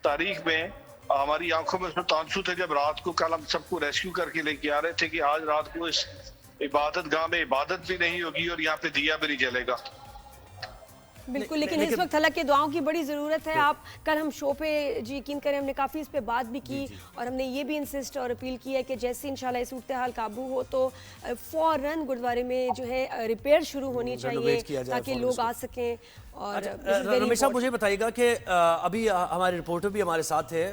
तारीख में हमारी आंखों में उसमें आंसू थे जब रात को कल हम सबको रेस्क्यू करके लेके आ रहे थे कि आज रात को इस इबादत गाह में इबादत भी नहीं होगी और यहाँ पे दिया भी नहीं जलेगा। बिल्कुल, लेकिन इस वक्त हालांकि दुआओं की बड़ी ज़रूरत है। आप कल हम शो पे जी यकीन करें हमने काफ़ी इस पे बात भी की और हमने ये भी इंसिस्ट और अपील की है कि जैसे इंशाल्लाह इस सूरत हाल काबू हो तो फ़ौरन गुरुद्वारे में जो है रिपेयर शुरू होनी चाहिए ताकि लोग आ सकें। और रमेश साहब मुझे बताइएगा कि अभी हमारे रिपोर्टर भी हमारे साथ थे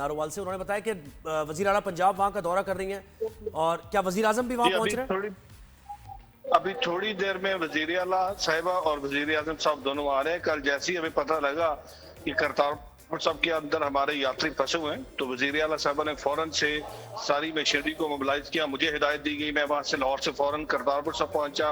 नारोवाल से, उन्होंने बताया कि वज़ीर आला पंजाब वहाँ का दौरा कर रही हैं और क्या वज़ीर आज़म भी वहाँ पहुँच रहे हैं? अभी थोड़ी देर में वजीर आला साहिबा और वजीर आजम साहब दोनों आ रहे हैं। कल जैसे ही हमें पता लगा कि करतारपुर साहब के अंदर हमारे यात्री फंसे हुए हैं तो वजीर आला साहिबा ने फौरन से सारी मशीनरी को मोबिलाइज किया। मुझे हिदायत दी गई, मैं वहां से लाहौर से फौरन करतारपुर साहब पहुंचा,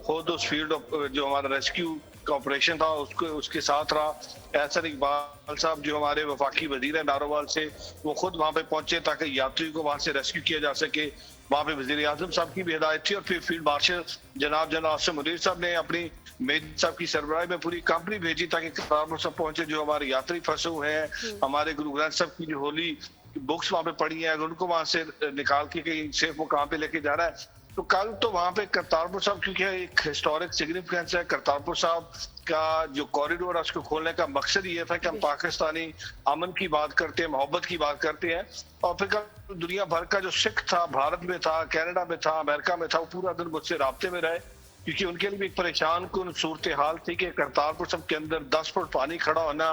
खुद उस फील्ड जो हमारा रेस्क्यू का ऑपरेशन था उसके साथ रहा। एहसन इकबाल साहब जो हमारे वफाकी वजीर है नारोवाल से, वो खुद वहां पे पहुंचे ताकि यात्री को वहां से रेस्क्यू किया जा सके। वहां पे वजीर आजम साहब की भी हिदायत थी और फिर फील्ड मार्शल जनाब आसिम मुनीर साहब ने अपनी मेजर साहब की सरबराही में पूरी कंपनी भेजी ताकि करतारपुर साहब पहुंचे। जो हमारे यात्री फंसे हुए हैं, हमारे गुरु ग्रंथ साहब की जो होली बुक्स वहां पे पड़ी हैं, अगर उनको वहां से निकाल के कहीं सेफ मुकाम पे लेके जाना है तो कल तो वहां पे करतारपुर साहब क्योंकि एक हिस्टोरिक सिग्निफिकेंस है। करतारपुर साहब का जो कॉरिडोर है उसको खोलने का मकसद ये था कि हम पाकिस्तानी अमन की बात करते हैं, मोहब्बत की बात करते हैं। और फिर कल दुनिया भर का जो सिख था, भारत में था, कनाडा में था, अमेरिका में था, वो पूरा दिन मुझसे राब्ते में रहे क्योंकि उनके लिए भी एक परेशान कुन सूरत हाल थी कि करतारपुर साहब के अंदर 10 फुट पानी खड़ा होना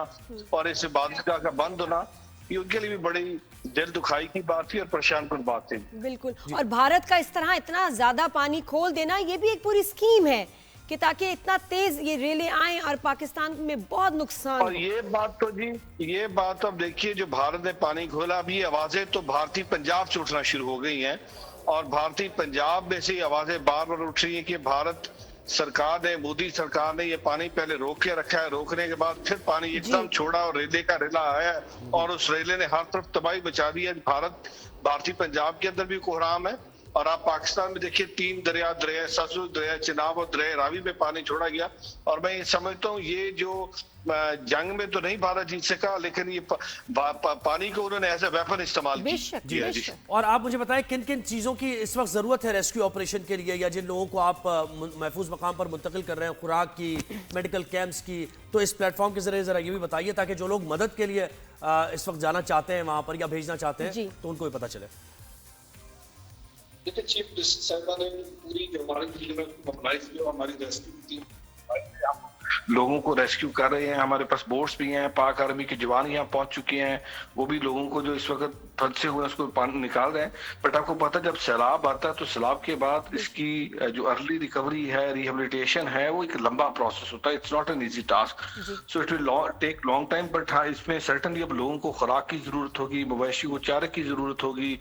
और इस इबादतगाह का बंद होना, ये उनके लिए भी बड़ी दिल दुखाई की बात थी और परेशान कुन बात थी। बिल्कुल, और भारत का इस तरह इतना ज्यादा पानी खोल देना ये भी एक पूरी स्कीम है कि ताकि इतना तेज ये रेलें आए और पाकिस्तान में बहुत नुकसान और ये बात तो जी ये बात अब देखिए जो भारत ने पानी खोला, अभी आवाजें तो भारतीय पंजाब से उठना शुरू हो गई हैं और भारतीय पंजाब में से आवाजें बार बार उठ रही है कि भारत सरकार ने, मोदी सरकार ने ये पानी पहले रोक के रखा है, रोकने के बाद फिर पानी एकदम छोड़ा और रेले का रेला आया और उस रेले ने हर तरफ तबाही मचा दी है। भारतीय पंजाब के अंदर भी कोहराम है और आप पाकिस्तान में देखिए 3 दरिया सतलुज दरिया, चिनाब और दरिया रावी में पानी छोड़ा गया। और मैं ये समझता हूँ ये जो जंग में तो नहीं भारत जीत सका, लेकिन ये पानी को उन्होंने एज ए वेपन इस्तेमाल किया। जी। और आप मुझे बताएं किन किन चीज़ों की इस वक्त ज़रूरत है रेस्क्यू ऑपरेशन के लिए, या जिन लोगों को आप महफूज मकाम पर मुंतकिल कर रहे हैं, खुराक की, मेडिकल कैंप्स की, तो इस प्लेटफॉर्म के जरिए ज़रा ये भी बताइए ताकि जो लोग मदद के लिए इस वक्त जाना चाहते हैं वहाँ पर या भेजना चाहते हैं तो उनको भी पता चले। देखिए चीफ मिनिस्टर साहिबा ने पूरी जो हमारी टीम है मोबिलाइज किया, हमारी रेस्क्यू टीम आपको लोगों को रेस्क्यू कर रहे हैं। हमारे पास बोट्स भी हैं, पाक आर्मी के जवान यहाँ पहुंच चुके हैं, वो भी लोगों को जो इस वक्त फंसे हुए हैं उसको पानी निकाल रहे हैं। बट आपको पता है जब सैलाब आता है तो सैलाब के बाद इसकी जो अर्ली रिकवरी है, रिहेबिलिटेशन है, वो एक लंबा प्रोसेस होता है। It's not an easy task, so it will take long time. But हाँ, इसमें सर्टनली अब लोगों को खुराक की जरूरत होगी, मवेशी को चारे की जरूरत होगी।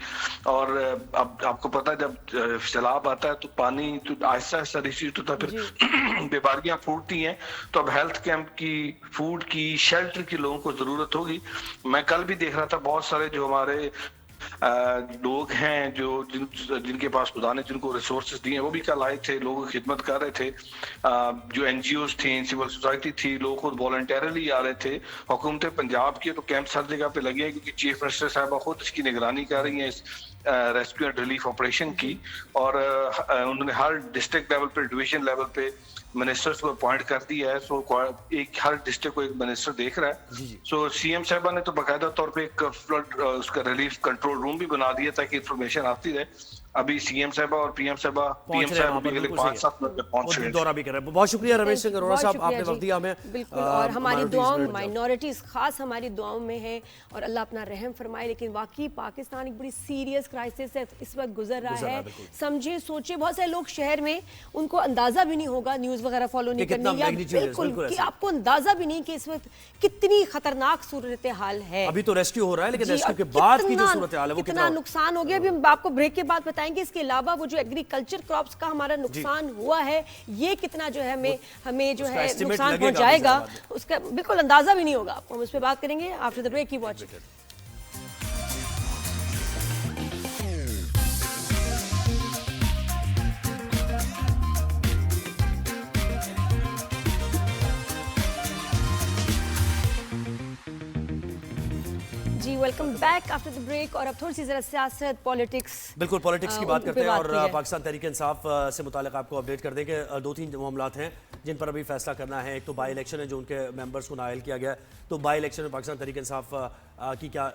और अब आपको पता है जब सैलाब आता है तो पानी तो आहिस्ता आहिस्ता रिसीट होता है, फिर बीमारियां फूटती हैं। तो अब हेल्थ कैंप की, फूड की, शेल्टर की लोगों को जरूरत होगी। मैं कल भी देख रहा था बहुत सारे जो हमारे लोग हैं जो जिनके पास खुदा ने जिनको रिसोर्सेज दिए हैं, वो भी कल आए थे, लोगों की खिदमत कर रहे थे। जो एनजीओज थी, सिविल सोसाइटी थी, लोग खुद वॉलंटरली आ रहे थे। हुकूमत पंजाब की तो कैंप हर जगह पे लगे हैं क्योंकि चीफ मिनिस्टर साहबा खुद इसकी निगरानी कर रही हैं, इस रेस्क्यू एंड रिलीफ ऑपरेशन की। और उन्होंने हर डिस्ट्रिक्ट लेवल पे, डिवीजन लेवल पे मिनिस्टर्स को अपॉइंट कर दिया है। सो एक हर डिस्ट्रिक्ट को एक मिनिस्टर देख रहा है। सो सीएम साहबा ने तो बाकायदा तौर पे एक फ्लड उसका रिलीफ कंट्रोल रूम भी बना दिया ताकि इंफॉर्मेशन आती रहे। अभी सीएम साहबा और पीएम साहबा पहुंच रहे हैं वहाँ पर, अभी बिल्कुल 5-7 मिनट में पहुंच रहे हैं। दौरा भी कर रहे हैं। बहुत शुक्रिया रमेश सिंह अरोड़ा बहुत साहब, शुक्रिया आपने जी। वक्त दिया हमें। बिल्कुल, और हमारी minorities दुआओं, में माइनॉरिटीज खास हमारी दुआओं में है और अल्लाह अपना रहम फरमाए। लेकिन वाकई पाकिस्तान एक बड़ी सीरियस क्राइसिस है इस वक्त गुजर रहा है। बिल्कुल। समझे सोचे बहुत सारे लोग शहर में, उनको अंदाजा भी नहीं होगा, न्यूज वगैरह फॉलो नहीं कितना करनी, या magnitude है, बिल्कुल बिल्कुल कि ऐसे। आपको अंदाजा भी नहीं कि इस वक्त कितनी खतरनाक सूरत हाल है। अभी तो रेस्क्यू हो रहा है, लेकिन जी, रेस्क्यू और के बाद की जो कितना- सूरत हाल है वो कितना नुकसान हो गया, अभी हम आपको ब्रेक के बाद बताएंगे। इसके अलावा वो जो एग्रीकल्चर क्रॉप्स का हमारा नुकसान हुआ है, ये कितना जो है हमें जो उसका है estimate नुकसान लगेगा पहुंचाएगा, अभी ज़रा उसका बिल्कुल अंदाजा भी नहीं होगा आपको। हम उस पर बात करेंगे after the break. Keep watch. जी welcome back after the break. और अब थोड़ी सी जरा सियासत, पॉलिटिक्स, बिल्कुल पॉलिटिक्स की बात करते हैं और की है। पाकिस्तान तहरीक इंसाफ से मुताल्लिक आपको अपडेट कर दें कि 2-3 मामलात हैं जिन पर अभी फैसला करना है। एक तो बाई इलेक्शन है जो उनके मेंबर्स को नायल किया गया, तो बाई इलेक्शन में पाकिस्तान तहरीक इंसाफ की क्या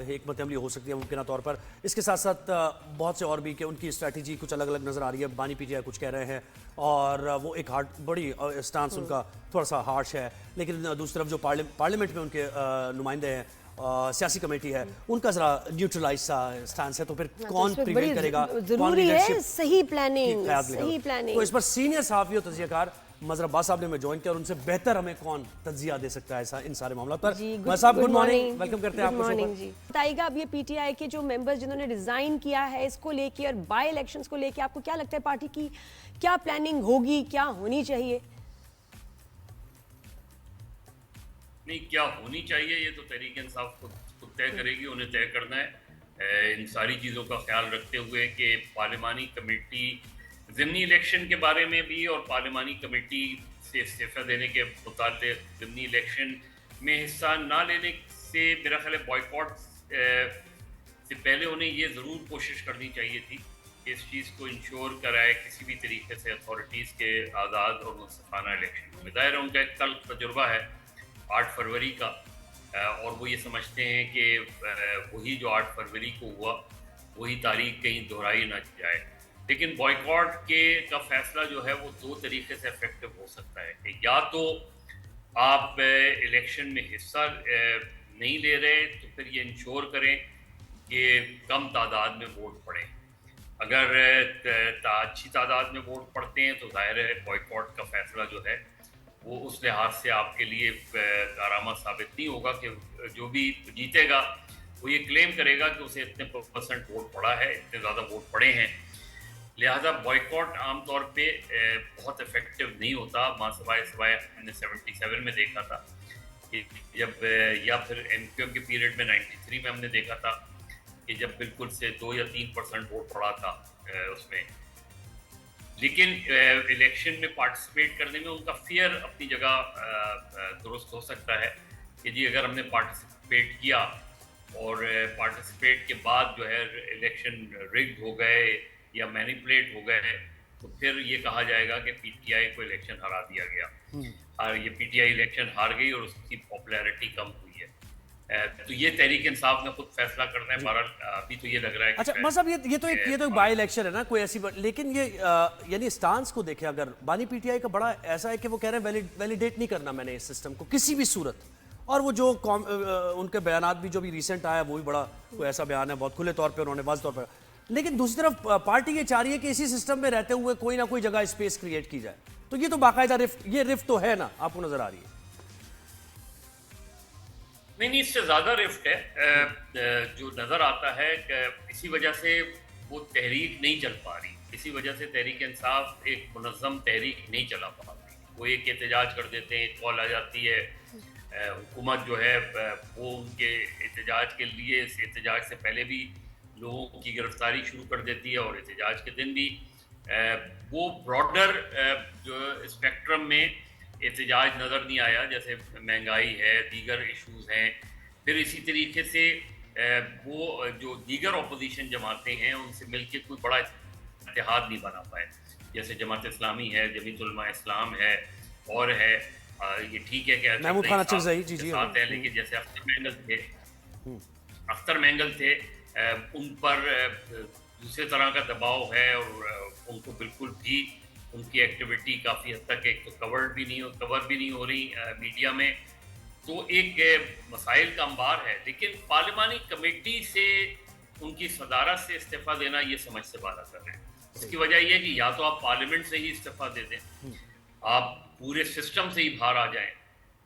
हिकमत अमली हो सकती है मुमकिन तौर पर। इसके साथ साथ बहुत से और भी कि उनकी स्ट्रैटेजी कुछ अलग अलग नज़र आ रही है। बानी पीटीआई कुछ कह रहे हैं और वो एक बड़ी स्टांस उनका थोड़ा सा हार्श है, लेकिन दूसरी तरफ जो पार्लियामेंट में उनके नुमाइंदे हैं, सियासी कमेटी है, उनका जरा न्यूट्रलाइज सा स्टांस है। तो फिर कौन इसमें प्रिवेल बड़ी करेगा, जरूरी है सही प्लानिंग, क़याद सही लेगा। प्लानिंग। तो इस पर सीनियर सहाफ़ी और तजियाकार मजहर अब्बास साहब ने हमें ज्वाइन किया और उनसे बेहतर हमें कौन तजिया दे सकता है इन सारे मामलों पर। साहब गुड मॉर्निंग, वेलकम करते हैं आपको शो पर। जी बताइएगा, अब ये पीटीआई के जो मेंबर्स जिन्होंने रिजाइन किया है इसको लेके और बाय इलेक्शंस को लेके आपको क्या लगता है पार्टी की क्या प्लानिंग होगी, क्या होनी चाहिए? नहीं, क्या होनी चाहिए ये तो तहरीक इंसाफ खुद तय करेगी, उन्हें तय करना है। इन सारी चीज़ों का ख्याल रखते हुए कि पार्लिमानी कमेटी ज़िमनी इलेक्शन के बारे में भी और पार्लिमानी कमेटी से इस्तीफ़ा देने के मुताबिक ज़िमनी इलेक्शन में हिस्सा ना लेने से मेरा ख्याल है बॉयकॉट से पहले उन्हें ये ज़रूर कोशिश करनी चाहिए थी कि इस चीज़ को इंश्योर कराए किसी भी तरीके से अथॉरिटीज़ के आज़ाद और मुनसिफाना इलेक्शन में। ज़ाहिर है उनका एक कल तजुर्बा है 8 फरवरी का, और वो ये समझते हैं कि वही जो 8 फरवरी को हुआ वही तारीख कहीं दोहराई ना जाए। लेकिन बॉयकॉट का फैसला जो है वो 2 तरीके से इफेक्टिव हो सकता है कि या तो आप इलेक्शन में हिस्सा नहीं ले रहे तो फिर ये इंश्योर करें कि कम तादाद में वोट पड़े। अगर अच्छी तादाद में वोट पड़ते हैं तो जाहिर है बॉयकॉट का फैसला जो है वो उस लिहाज से आपके लिए कारामा साबित नहीं होगा कि जो भी जीतेगा वो ये क्लेम करेगा कि उसे इतने % वोट पड़ा है, इतने ज़्यादा वोट पड़े हैं। लिहाजा बॉयकॉट आमतौर पे बहुत इफेक्टिव नहीं होता। सिवाय हमने 77 में देखा था कि जब, या फिर MQM के पीरियड में 93 में हमने देखा था कि जब बिल्कुल से 2 या 3% वोट पड़ा था उसमें। लेकिन इलेक्शन में पार्टिसिपेट करने में उनका फियर अपनी जगह दुरुस्त हो सकता है कि जी अगर हमने पार्टिसिपेट किया और पार्टिसिपेट के बाद जो है इलेक्शन रिग्ड हो गए या मैनिपुलेट हो गए तो फिर ये कहा जाएगा कि पीटीआई को इलेक्शन हरा दिया गया और ये पीटीआई इलेक्शन हार गई और उसकी पॉपुलैरिटी कम हुई है। तो ये तहरीक इंसाफ ने खुद फैसला करना है। बहरहाल अभी तो ये लग रहा है कि अच्छा मतलब ये तो एक बाई इलेक्शन है ना, कोई ऐसी लेकिन ये यानी स्टांस को देखें, अगर बानी पीटीआई का बड़ा ऐसा है कि वो कह रहे हैं वैलिडेट नहीं करना मैंने इस सिस्टम को किसी भी सूरत, और वो जो उनके बयानात भी जो भी रिसेंट आया वो भी बड़ा कोई ऐसा बयान है, बहुत खुले तौर पे उन्होंने वाज़ तौर पर। लेकिन दूसरी तरफ पार्टी ये चाह रही है कि इसी सिस्टम में रहते हुए कोई ना कोई जगह स्पेस क्रिएट की जाए, तो ये तो बाकायदा रिफ्ट तो है ना, आपको नजर आ रही है? नहीं, इससे ज्यादा रिफ्ट है जो नजर आता है कि इसी वजह से वो तहरीक नहीं चल पा रही, इसी वजह से तहरीक इंसाफ एक मुनज़्ज़म तहरीक नहीं चला पा रही। वो एक एहतजाज कर देते हैं, एक कॉल आ जाती है, हुकूमत जो है वो उनके एहतजाज के लिए, इस एहतजाज से पहले भी लोगों की गिरफ्तारी शुरू कर देती है, और एहतजाज के दिन भी वो ब्रॉडर जो स्पेक्ट्रम में एहतजाज नज़र नहीं आया, जैसे महंगाई है, दीगर इश्यूज़ हैं। फिर इसी तरीके से वो जो दीगर अपोजिशन जमातें हैं उनसे मिलके कोई बड़ा इत्तेहाद नहीं बना पाए, जैसे जमात इस्लामी है, जमीयत उलमा इस्लाम है, और है ये ठीक है कि महमूद खान अचकज़ई जी साथ है, लेकिन जैसे अख्तर मेंगल थे उन पर दूसरे तरह का दबाव है, और उनको बिल्कुल भी उनकी एक्टिविटी काफ़ी हद तक एक तो कवर भी नहीं हो रही मीडिया में, तो एक मसाइल का अंबार है। लेकिन पार्लिमानी कमेटी से उनकी सदारत से इस्तीफ़ा देना ये समझ से बाहर कर रहे हैं। इसकी वजह यह है कि या तो आप पार्लियामेंट से ही इस्तीफ़ा दे दें, आप पूरे सिस्टम से ही बाहर आ जाएं,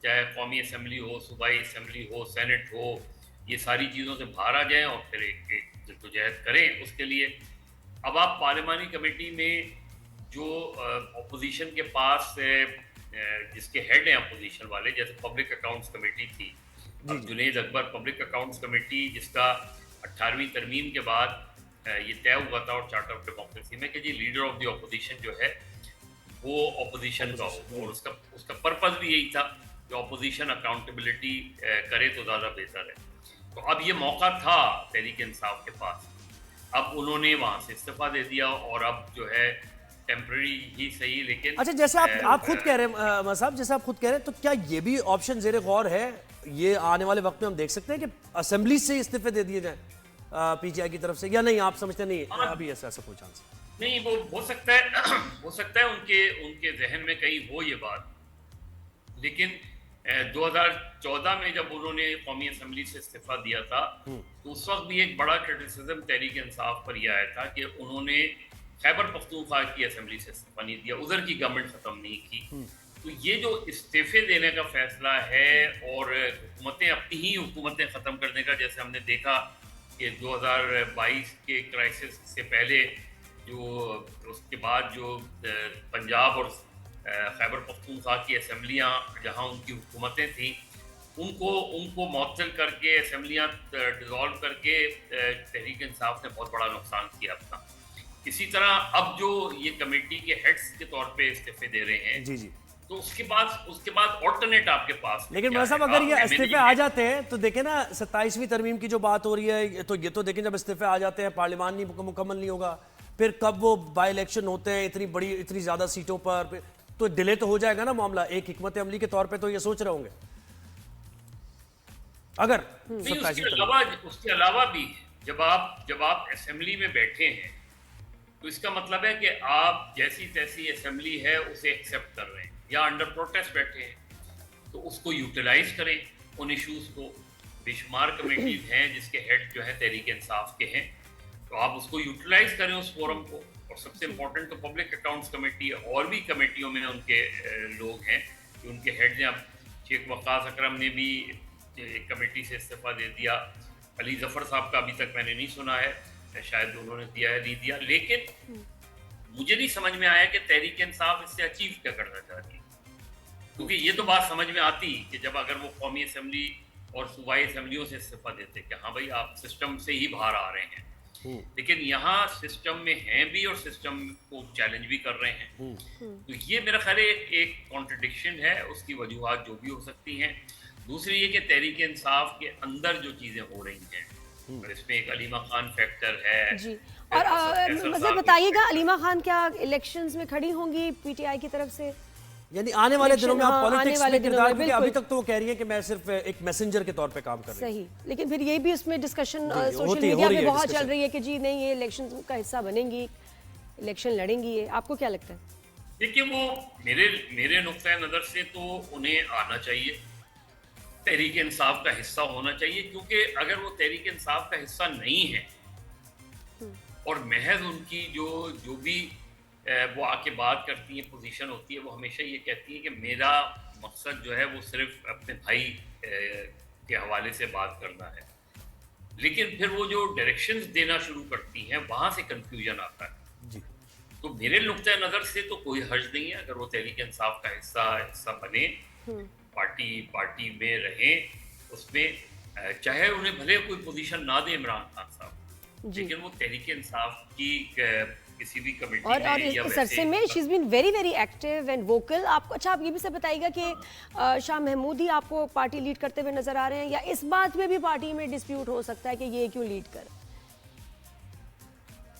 चाहे कौमी असम्बली हो, सूबाई असम्बली हो, सेनेट हो, ये सारी चीज़ों से बाहर आ जाएं और फिर एक जद्दोजहद करें उसके लिए। अब आप पार्लिमानी कमेटी में जो अपोजिशन के पास जिसके हेड हैं अपोजिशन वाले, जैसे पब्लिक अकाउंट्स कमेटी थी, अब Junaid Akbar public accounts committee जिसका 18वीं तरमीम के बाद ये तय हुआ था और चार्टर ऑफ डेमोक्रेसी में कि जी लीडर ऑफ द अपोजिशन जो है वो अपोजिशन का हो, और उसका पर्पस भी यही था कि अपोजिशन अकाउंटेबिलिटी करे तो ज़्यादा बेहतर है। तो अब ये मौका था तहरीक इंसाफ के पास, अब उन्होंने वहाँ से इस्तीफा दे दिया, और अब जो है टेम्पररी ही सही, लेकिन अच्छा जैसे आप खुद कह रहे हैं साहब, जैसे आप खुद कह रहे हैं, तो क्या ये भी ऑप्शन जेर गौर है, ये आने वाले वक्त में हम देख सकते हैं कि असेंबली से इस्तीफे दे दिए जाएं पीटीआई की तरफ से, या नहीं आप समझते नहीं अभी ऐसा कोई चांस नहीं? वो हो सकता है उनके जहन में कहीं हो ये बात, लेकिन 2014 में जब उन्होंने कौमी असम्बली से इस्तीफा दिया था तो उस वक्त भी एक बड़ा क्रिटिसिज्म तहरीक इंसाफ पर यह आया था कि उन्होंने खैबर पख्तूनख्वा की असम्बली से इस्तीफा नहीं दिया, उधर की गवर्नमेंट ख़त्म नहीं की। तो ये जो इस्तीफे देने का फैसला है और हुकूमतें अपनी ही हुकूमतें ख़त्म करने का, जैसे हमने देखा कि 2022 के क्राइसिस से पहले उसके बाद जो पंजाब और खैबर पख्तूनख्वा की असम्बलियाँ जहाँ उनकी हुकूमतें थी उनको मुअत्तल करके असम्बलियाँ डिज़ोल्व करके तहरीक इंसाफ ने बहुत बड़ा नुकसान किया अपना। इसी तरह अब जो ये कमेटी के हेड्स के तौर पे इस्तीफे दे रहे हैं जी, तो उसके बाद ऑल्टरनेट आपके पास, लेकिन भाई साहब अगर ये इस्तीफे आ जाते हैं तो देखें ना 27वीं तरमीम की जो बात हो रही है, तो ये तो देखें जब इस्तीफे आ जाते हैं पार्लियामान नहीं मुकम्मल नहीं होगा, फिर कब वो बाई इलेक्शन होते हैं इतनी ज्यादा सीटों पर, तो डिले तो हो जाएगा ना मामला। एक हिकमत अमली के तौर पे तो ये सोच रहे होंगे अगर उसके अलावा भी जब आप असेंबली में बैठे हैं तो इसका मतलब है कि आप जैसी तैसी असेंबली है उसे एक्सेप्ट कर रहे हैं, या अंडर प्रोटेस्ट बैठे हैं तो उसको यूटिलाइज करें उन इश्यूज को। बेशुमार कमेटीज हैं जिसके हेड जो है तहरीक इंसाफ के हैं, तो आप उसको यूटिलाइज करें उस फोरम को। और सबसे इम्पोर्टेंट तो पब्लिक अकाउंट्स कमेटी है, और भी कमेटियों में उनके लोग हैं कि उनके हेड हैं। अब शेख वक़ास अकरम ने भी एक कमेटी से इस्तीफा दे दिया, अली जफ़र साहब का अभी तक मैंने नहीं सुना है, शायद उन्होंने दिया है नहीं दिया, लेकिन मुझे नहीं समझ में आया कि तहरीक इंसाफ इससे अचीव क्या करना चाहती है। क्योंकि ये तो बात समझ में आती कि जब अगर वो कौमी असम्बली और सूबाई असम्बलियों से इस्तीफा देते कि हाँ भाई आप सिस्टम से ही बाहर आ रहे हैं, लेकिन यहाँ सिस्टम में हैं भी और सिस्टम को चैलेंज भी कर रहे हैं। तो ये मेरा ख्याल है एक कॉन्ट्रडिक्शन है, उसकी वजूहात जो भी हो सकती हैं। दूसरी ये कि तहरीक इंसाफ के अंदर जो चीज़ें हो रही हैं, और इसमें एक अलीमा खान फैक्टर है जी। और मुझे बताइएगा, अलीमा खान क्या इलेक्शंस में खड़ी होंगी पीटीआई की तरफ से? यानी आने वाले दिनों में आप हाँ, पॉलिटिक्स आने वाले में दिनों किरदार, में, क्योंकि अभी बिल्कुल। तक तो वो कह रही है कि मैं सिर्फ एक मैसेंजर के तौर पे काम कर रही हूँ। सही, लेकिन फिर ये भी उसमें डिस्कशन जी, सोशल होती है, मीडिया हो रही पे है बहुत चल discussion। रही है कि जी नहीं ये इलेक्शन का हिस्सा बनेंगी, इलेक्शन लड़ेंगी ये, आपको क्या लगता है? देखिए वो मेरे नुक्ता नज़र से तो उन्हें आना चाहिए, तहरीक इंसाफ का हिस्सा होना चाहिए, क्योंकि अगर वो तहरीक इंसाफ का हिस्सा नहीं है और महज उनकी जो भी वो आके बात करती है, पोजीशन होती है, वो हमेशा ये कहती है कि मेरा मकसद जो है वो सिर्फ अपने भाई के हवाले से बात करना है, लेकिन फिर वो जो डायरेक्शंस देना शुरू करती हैं वहाँ से कंफ्यूजन आता है। जी। तो मेरे नुक्ता नज़र से तो कोई हर्ज नहीं है अगर वो तहरीक इंसाफ का हिस्सा बने, पार्टी में रहें, उसमें चाहे उन्हें भले कोई पोजीशन ना दे इमरान खान साहब, जी। लेकिन वो तहरीक इंसाफ की किसी भी कमेटी और में या इस वैसे अरसे में she is been very very active and vocal. आपको अच्छा, आप ये भी सब बताइएगा कि शाह महमूद ही आपको पार्टी लीड करते हुए नजर आ रहे हैं, या इस बात में भी पार्टी में डिस्प्यूट हो सकता है कि ये क्यों लीड कर?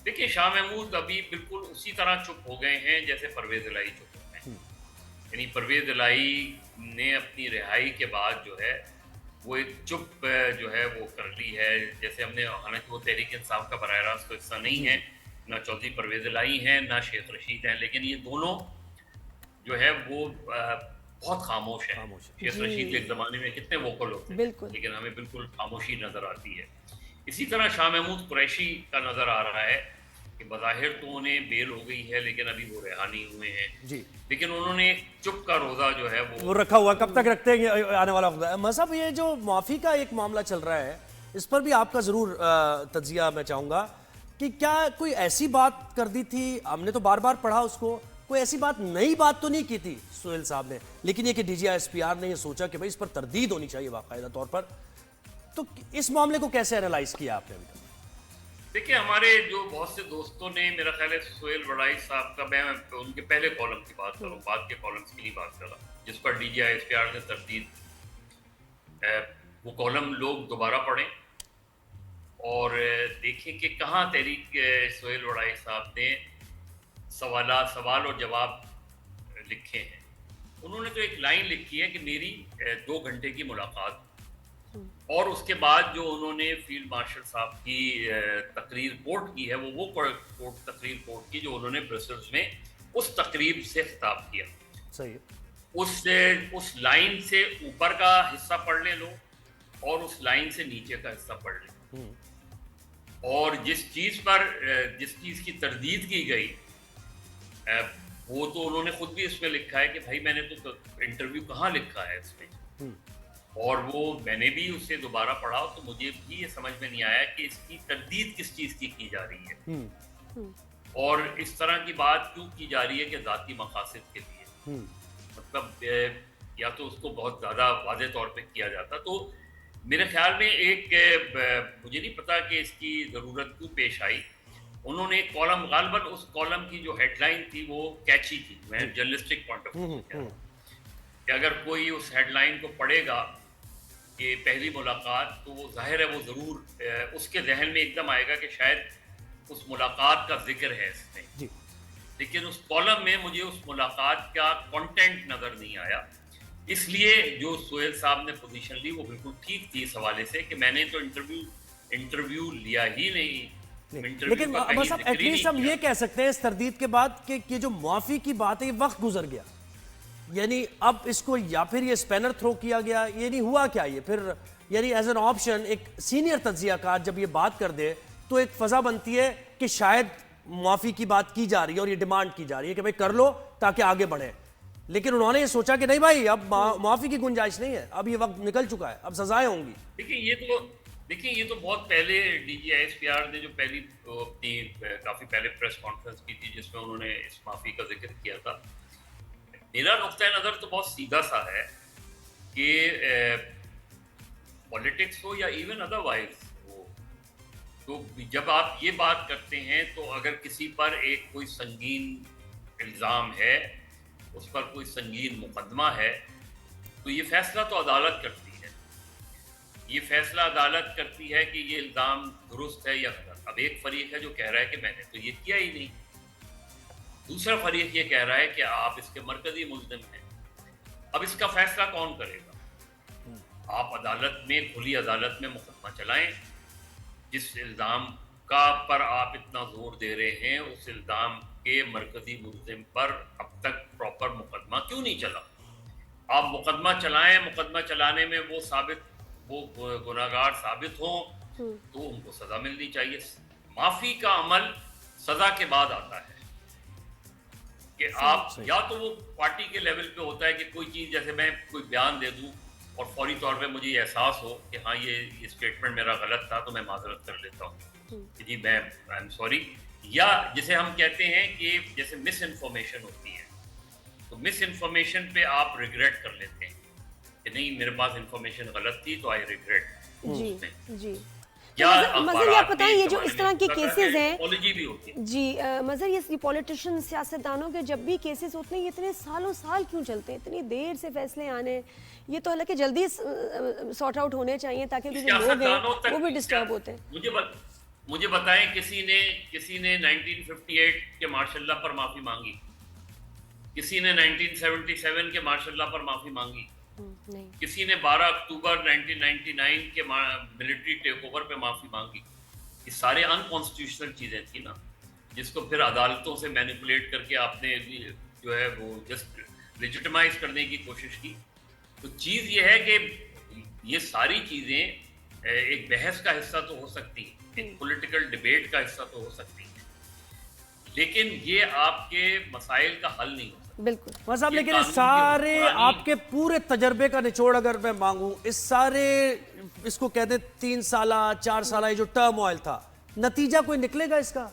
देखिए शाह महमूद अभी बिल्कुल उसी तरह चुप हो गए हैं जैसे परवेज इलाही चुप हो गए हैं। यानी परवेज इलाही ने अपनी रिहाई के बाद जो है वो एक चुप जो है वो कर ली है, जैसे हमने, हालांकि वो तहरीक इंसाफ का बराह रास्त तो हिस्सा नहीं है, ना चौधरी परवेज इलाही हैं ना शेख रशीद हैं, लेकिन ये दोनों जो है वो बहुत खामोश हैं। शेख रशीद के एक ज़माने में कितने वोकल होते बिल्कुल। थे, लेकिन हमें बिल्कुल खामोशी नज़र आती है। इसी तरह शाह महमूद कुरैशी का नज़र आ रहा है कि बज़ाहिर तो उन्हें बेल हो गई है, लेकिन अभी वो रेहा नहीं हुए हैं जी। लेकिन उन्होंने एक चुप का रोज़ा जो है वो रखा हुआ, कब तक रखते हैं आने वाला वक्त। मज़हब, ये जो माफ़ी का एक मामला चल रहा है, इस पर भी आपका ज़रूर तज्जिया मैं चाहूँगा कि क्या कोई ऐसी बात कर दी थी, हमने तो बार बार पढ़ा उसको, कोई ऐसी नई बात तो नहीं की थी सुहेल साहब ने, लेकिन ये कि DGISPR ने ये सोचा कि भाई इस पर तरदीद होनी चाहिए बाकायदा तौर पर, तो इस मामले को कैसे एनालाइज किया आपने अभी तक? देखिए हमारे जो बहुत से दोस्तों ने, मेरा ख्याल है सुहेल वड़ाई साहब का, मैं उनके पहले कॉलम की बात करूँ, बाद के कॉलम्स की नहीं बात कर रहा, जिस पर DGISPR ने तरदीद, वो कॉलम लोग दोबारा पढ़ें और देखें कि कहाँ तहरीक सुहेल वड़ाई साहब ने सवाल और जवाब लिखे हैं। उन्होंने तो एक लाइन लिखी है कि मेरी 2 घंटे की मुलाकात, और उसके बाद जो उन्होंने फील्ड मार्शल साहब की तकरीर कोट की है, वो तकरीर कोट की जो उन्होंने ब्रसल्स में उस तकरीब से खिताब किया। सही है। उस लाइन से ऊपर का हिस्सा पढ़ लें लोग और उस लाइन से नीचे का हिस्सा पढ़ लें, और जिस चीज़ की तरदीद की गई वो तो उन्होंने खुद भी इसमें लिखा है कि भाई मैंने तो इंटरव्यू कहाँ लिखा है इसमें, और वो मैंने भी उससे दोबारा पढ़ा तो मुझे भी ये समझ में नहीं आया कि इसकी तरदीद किस चीज़ की जा रही है और इस तरह की बात क्यों की जा रही है कि ज़ाती मकासद के लिए। मतलब या तो उसको बहुत ज़्यादा वाज़े तौर पे किया जाता, तो मेरे ख्याल में मुझे नहीं पता कि इसकी ज़रूरत क्यों पेश आई। उन्होंने एक कॉलम, गालबन उस कॉलम की जो हेडलाइन थी वो कैची थी, मैं जर्नलिस्टिक पॉइंट ऑफ व्यू से कि अगर कोई उस हेडलाइन को पढ़ेगा कि पहली मुलाकात, तो वो जाहिर है वो ज़रूर उसके जहन में एकदम आएगा कि शायद उस मुलाकात का जिक्र है इसमें, लेकिन उस कॉलम में मुझे उस मुलाकात का कंटेंट नज़र नहीं आया। इसलिए जो सुहेल साहब ने पोजीशन ली वो बिल्कुल ठीक थी इस हवाले से कि मैंने तो इंटरव्यू लिया ही नहीं, लेकिन बस अब एटलीस्ट हम ये कह सकते हैं इस तरदीद के बाद कि जो मुआफी की बात है ये वक्त गुजर गया, यानी अब इसको या फिर ये स्पैनर थ्रो किया गया, ये नहीं हुआ क्या, ये फिर यानी एज एन ऑप्शन एक सीनियर तज्जियाकार जब ये बात कर दे तो एक फजा बनती है कि शायद मुआफी की बात की जा रही है और ये डिमांड की जा रही है कि भाई कर लो ताकि आगे बढ़े, लेकिन उन्होंने ये सोचा कि नहीं भाई अब मुआफी की गुंजाइश नहीं है, अब ये वक्त निकल चुका है, अब सजाएं होंगी। देखिए ये तो बहुत पहले DGISPR ने जो पहली अपनी काफ़ी पहले प्रेस कॉन्फ्रेंस की थी जिसमें उन्होंने इस माफ़ी का जिक्र किया था। मेरा नुक्ता नज़र तो बहुत सीधा सा है कि पॉलिटिक्स हो या इवन अदरवाइज हो, तो जब आप ये बात करते हैं तो अगर किसी पर एक कोई संगीन इल्ज़ाम है, उस पर कोई संगीन मुकदमा है, तो ये फैसला तो अदालत करती है। ये फैसला अदालत करती है कि ये इल्ज़ाम दुरुस्त है या गलत। अब एक फरीक है जो कह रहा है कि मैंने तो ये किया ही नहीं, दूसरा फरीक ये कह रहा है कि आप इसके मरकजी मुल्ज़िम हैं। अब इसका फैसला कौन करेगा? आप अदालत में, खुली अदालत में मुकदमा चलाएं। जिस इल्ज़ाम का पर आप इतना जोर दे रहे हैं, उस इल्ज़ाम के मरकजी मुल्ज़िम पर अब तक प्रॉपर मुकदमा क्यों नहीं चला? आप मुकदमा चलाएं, मुकदमा चलाने में वो गुनाहगार साबित हों तो उनको सजा मिलनी चाहिए। माफी का अमल सजा के बाद आता है कि आप या तो वो पार्टी के लेवल पे होता है कि कोई चीज, जैसे मैं कोई बयान दे दूं और फौरी तौर पे मुझे एहसास हो कि हाँ ये स्टेटमेंट मेरा गलत था, तो मैं माजरत कर लेता हूँ कि जी मैं आई एम सॉरी। या जिसे हम कहते हैं कि जैसे मिस इन्फॉर्मेशन होती है, तो मिस इन्फॉर्मेशन पे आप रिग्रेट कर लेते हैं कि नहीं मेरे पास इन्फॉर्मेशन गलत थी तो आई रिग्रेट। जी जी। या मजहर ये आप बताएं, ये जो इस तरह के केसेस हैं पॉलिजी भी होती है जी, मजहर ये पॉलिटिशियन सियासतदानों के जब भी केसेस होते हैं ये इतने सालों साल क्यों चलते हैं? इतनी देर से फैसले आने, ये तो हालांकि जल्दी सॉर्ट आउट होने चाहिए ताकि जो लोग हैं वो भी डिस्टर्ब होते हैं। मुझे बताएं किसी ने 1958 के मार्शल लॉ पर माफी मांगी? किसी ने 1977 के मार्शल लॉ पर माफी मांगी? नहीं। किसी ने 12 अक्टूबर 1999 के मिलिट्री टेक ओवर पे माफी मांगी? ये सारे अनकॉन्स्टिट्यूशनल चीजें थी ना, जिसको फिर अदालतों से मैनिपुलेट करके आपने जो है वो जस्ट लेजिटिमाइज करने की कोशिश की। तो चीज ये है कि ये सारी चीजें एक बहस का हिस्सा तो हो सकती है, एक पॉलिटिकल डिबेट का हिस्सा तो हो सकती है, लेकिन ये आपके मसाइल का हल नहीं हो सकता। बिल्कुल साहब, लेकिन इस सारे आपके पूरे तजर्बे का निचोड़ अगर मैं मांगूं, इस सारे इसको कहते 3 साल 4 साल ये जो टर्म ऑयल था, नतीजा कोई निकलेगा इसका?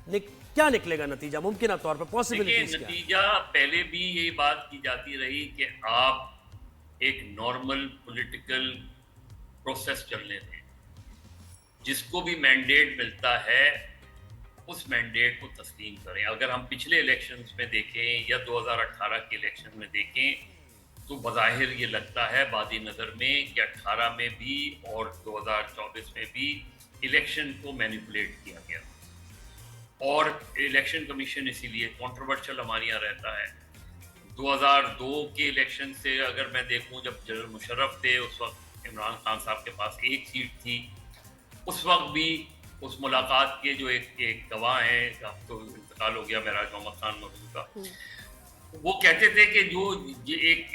क्या निकलेगा नतीजा मुमकिन तौर पर? पॉसिबिलिटीज क्या? नतीजा पहले भी यही बात की जाती रही कि आप एक नॉर्मल पॉलिटिकल प्रोसेस चलने दें, जिसको भी मैंडेट मिलता है उस मैंडेट को तस्लीम करें। अगर हम पिछले इलेक्शंस में देखें या 2018 के इलेक्शन में देखें तो बज़ाहिर ये लगता है बादी नज़र में कि 18 में भी और 2024 में भी इलेक्शन को मैनिपुलेट किया गया, और इलेक्शन कमीशन इसीलिए कंट्रोवर्शियल हमारे यहाँ रहता है। 2002 के इलेक्शन से अगर मैं देखूं, जब जनरल मुशर्रफ थे उस वक्त इमरान खान साहब के पास 1 सीट थी, उस वक्त भी उस मुलाकात के जो एक गवाह हैं, अब तो इंतकाल हो गया महराज मोहम्मद खान मखदूम का, वो कहते थे कि जो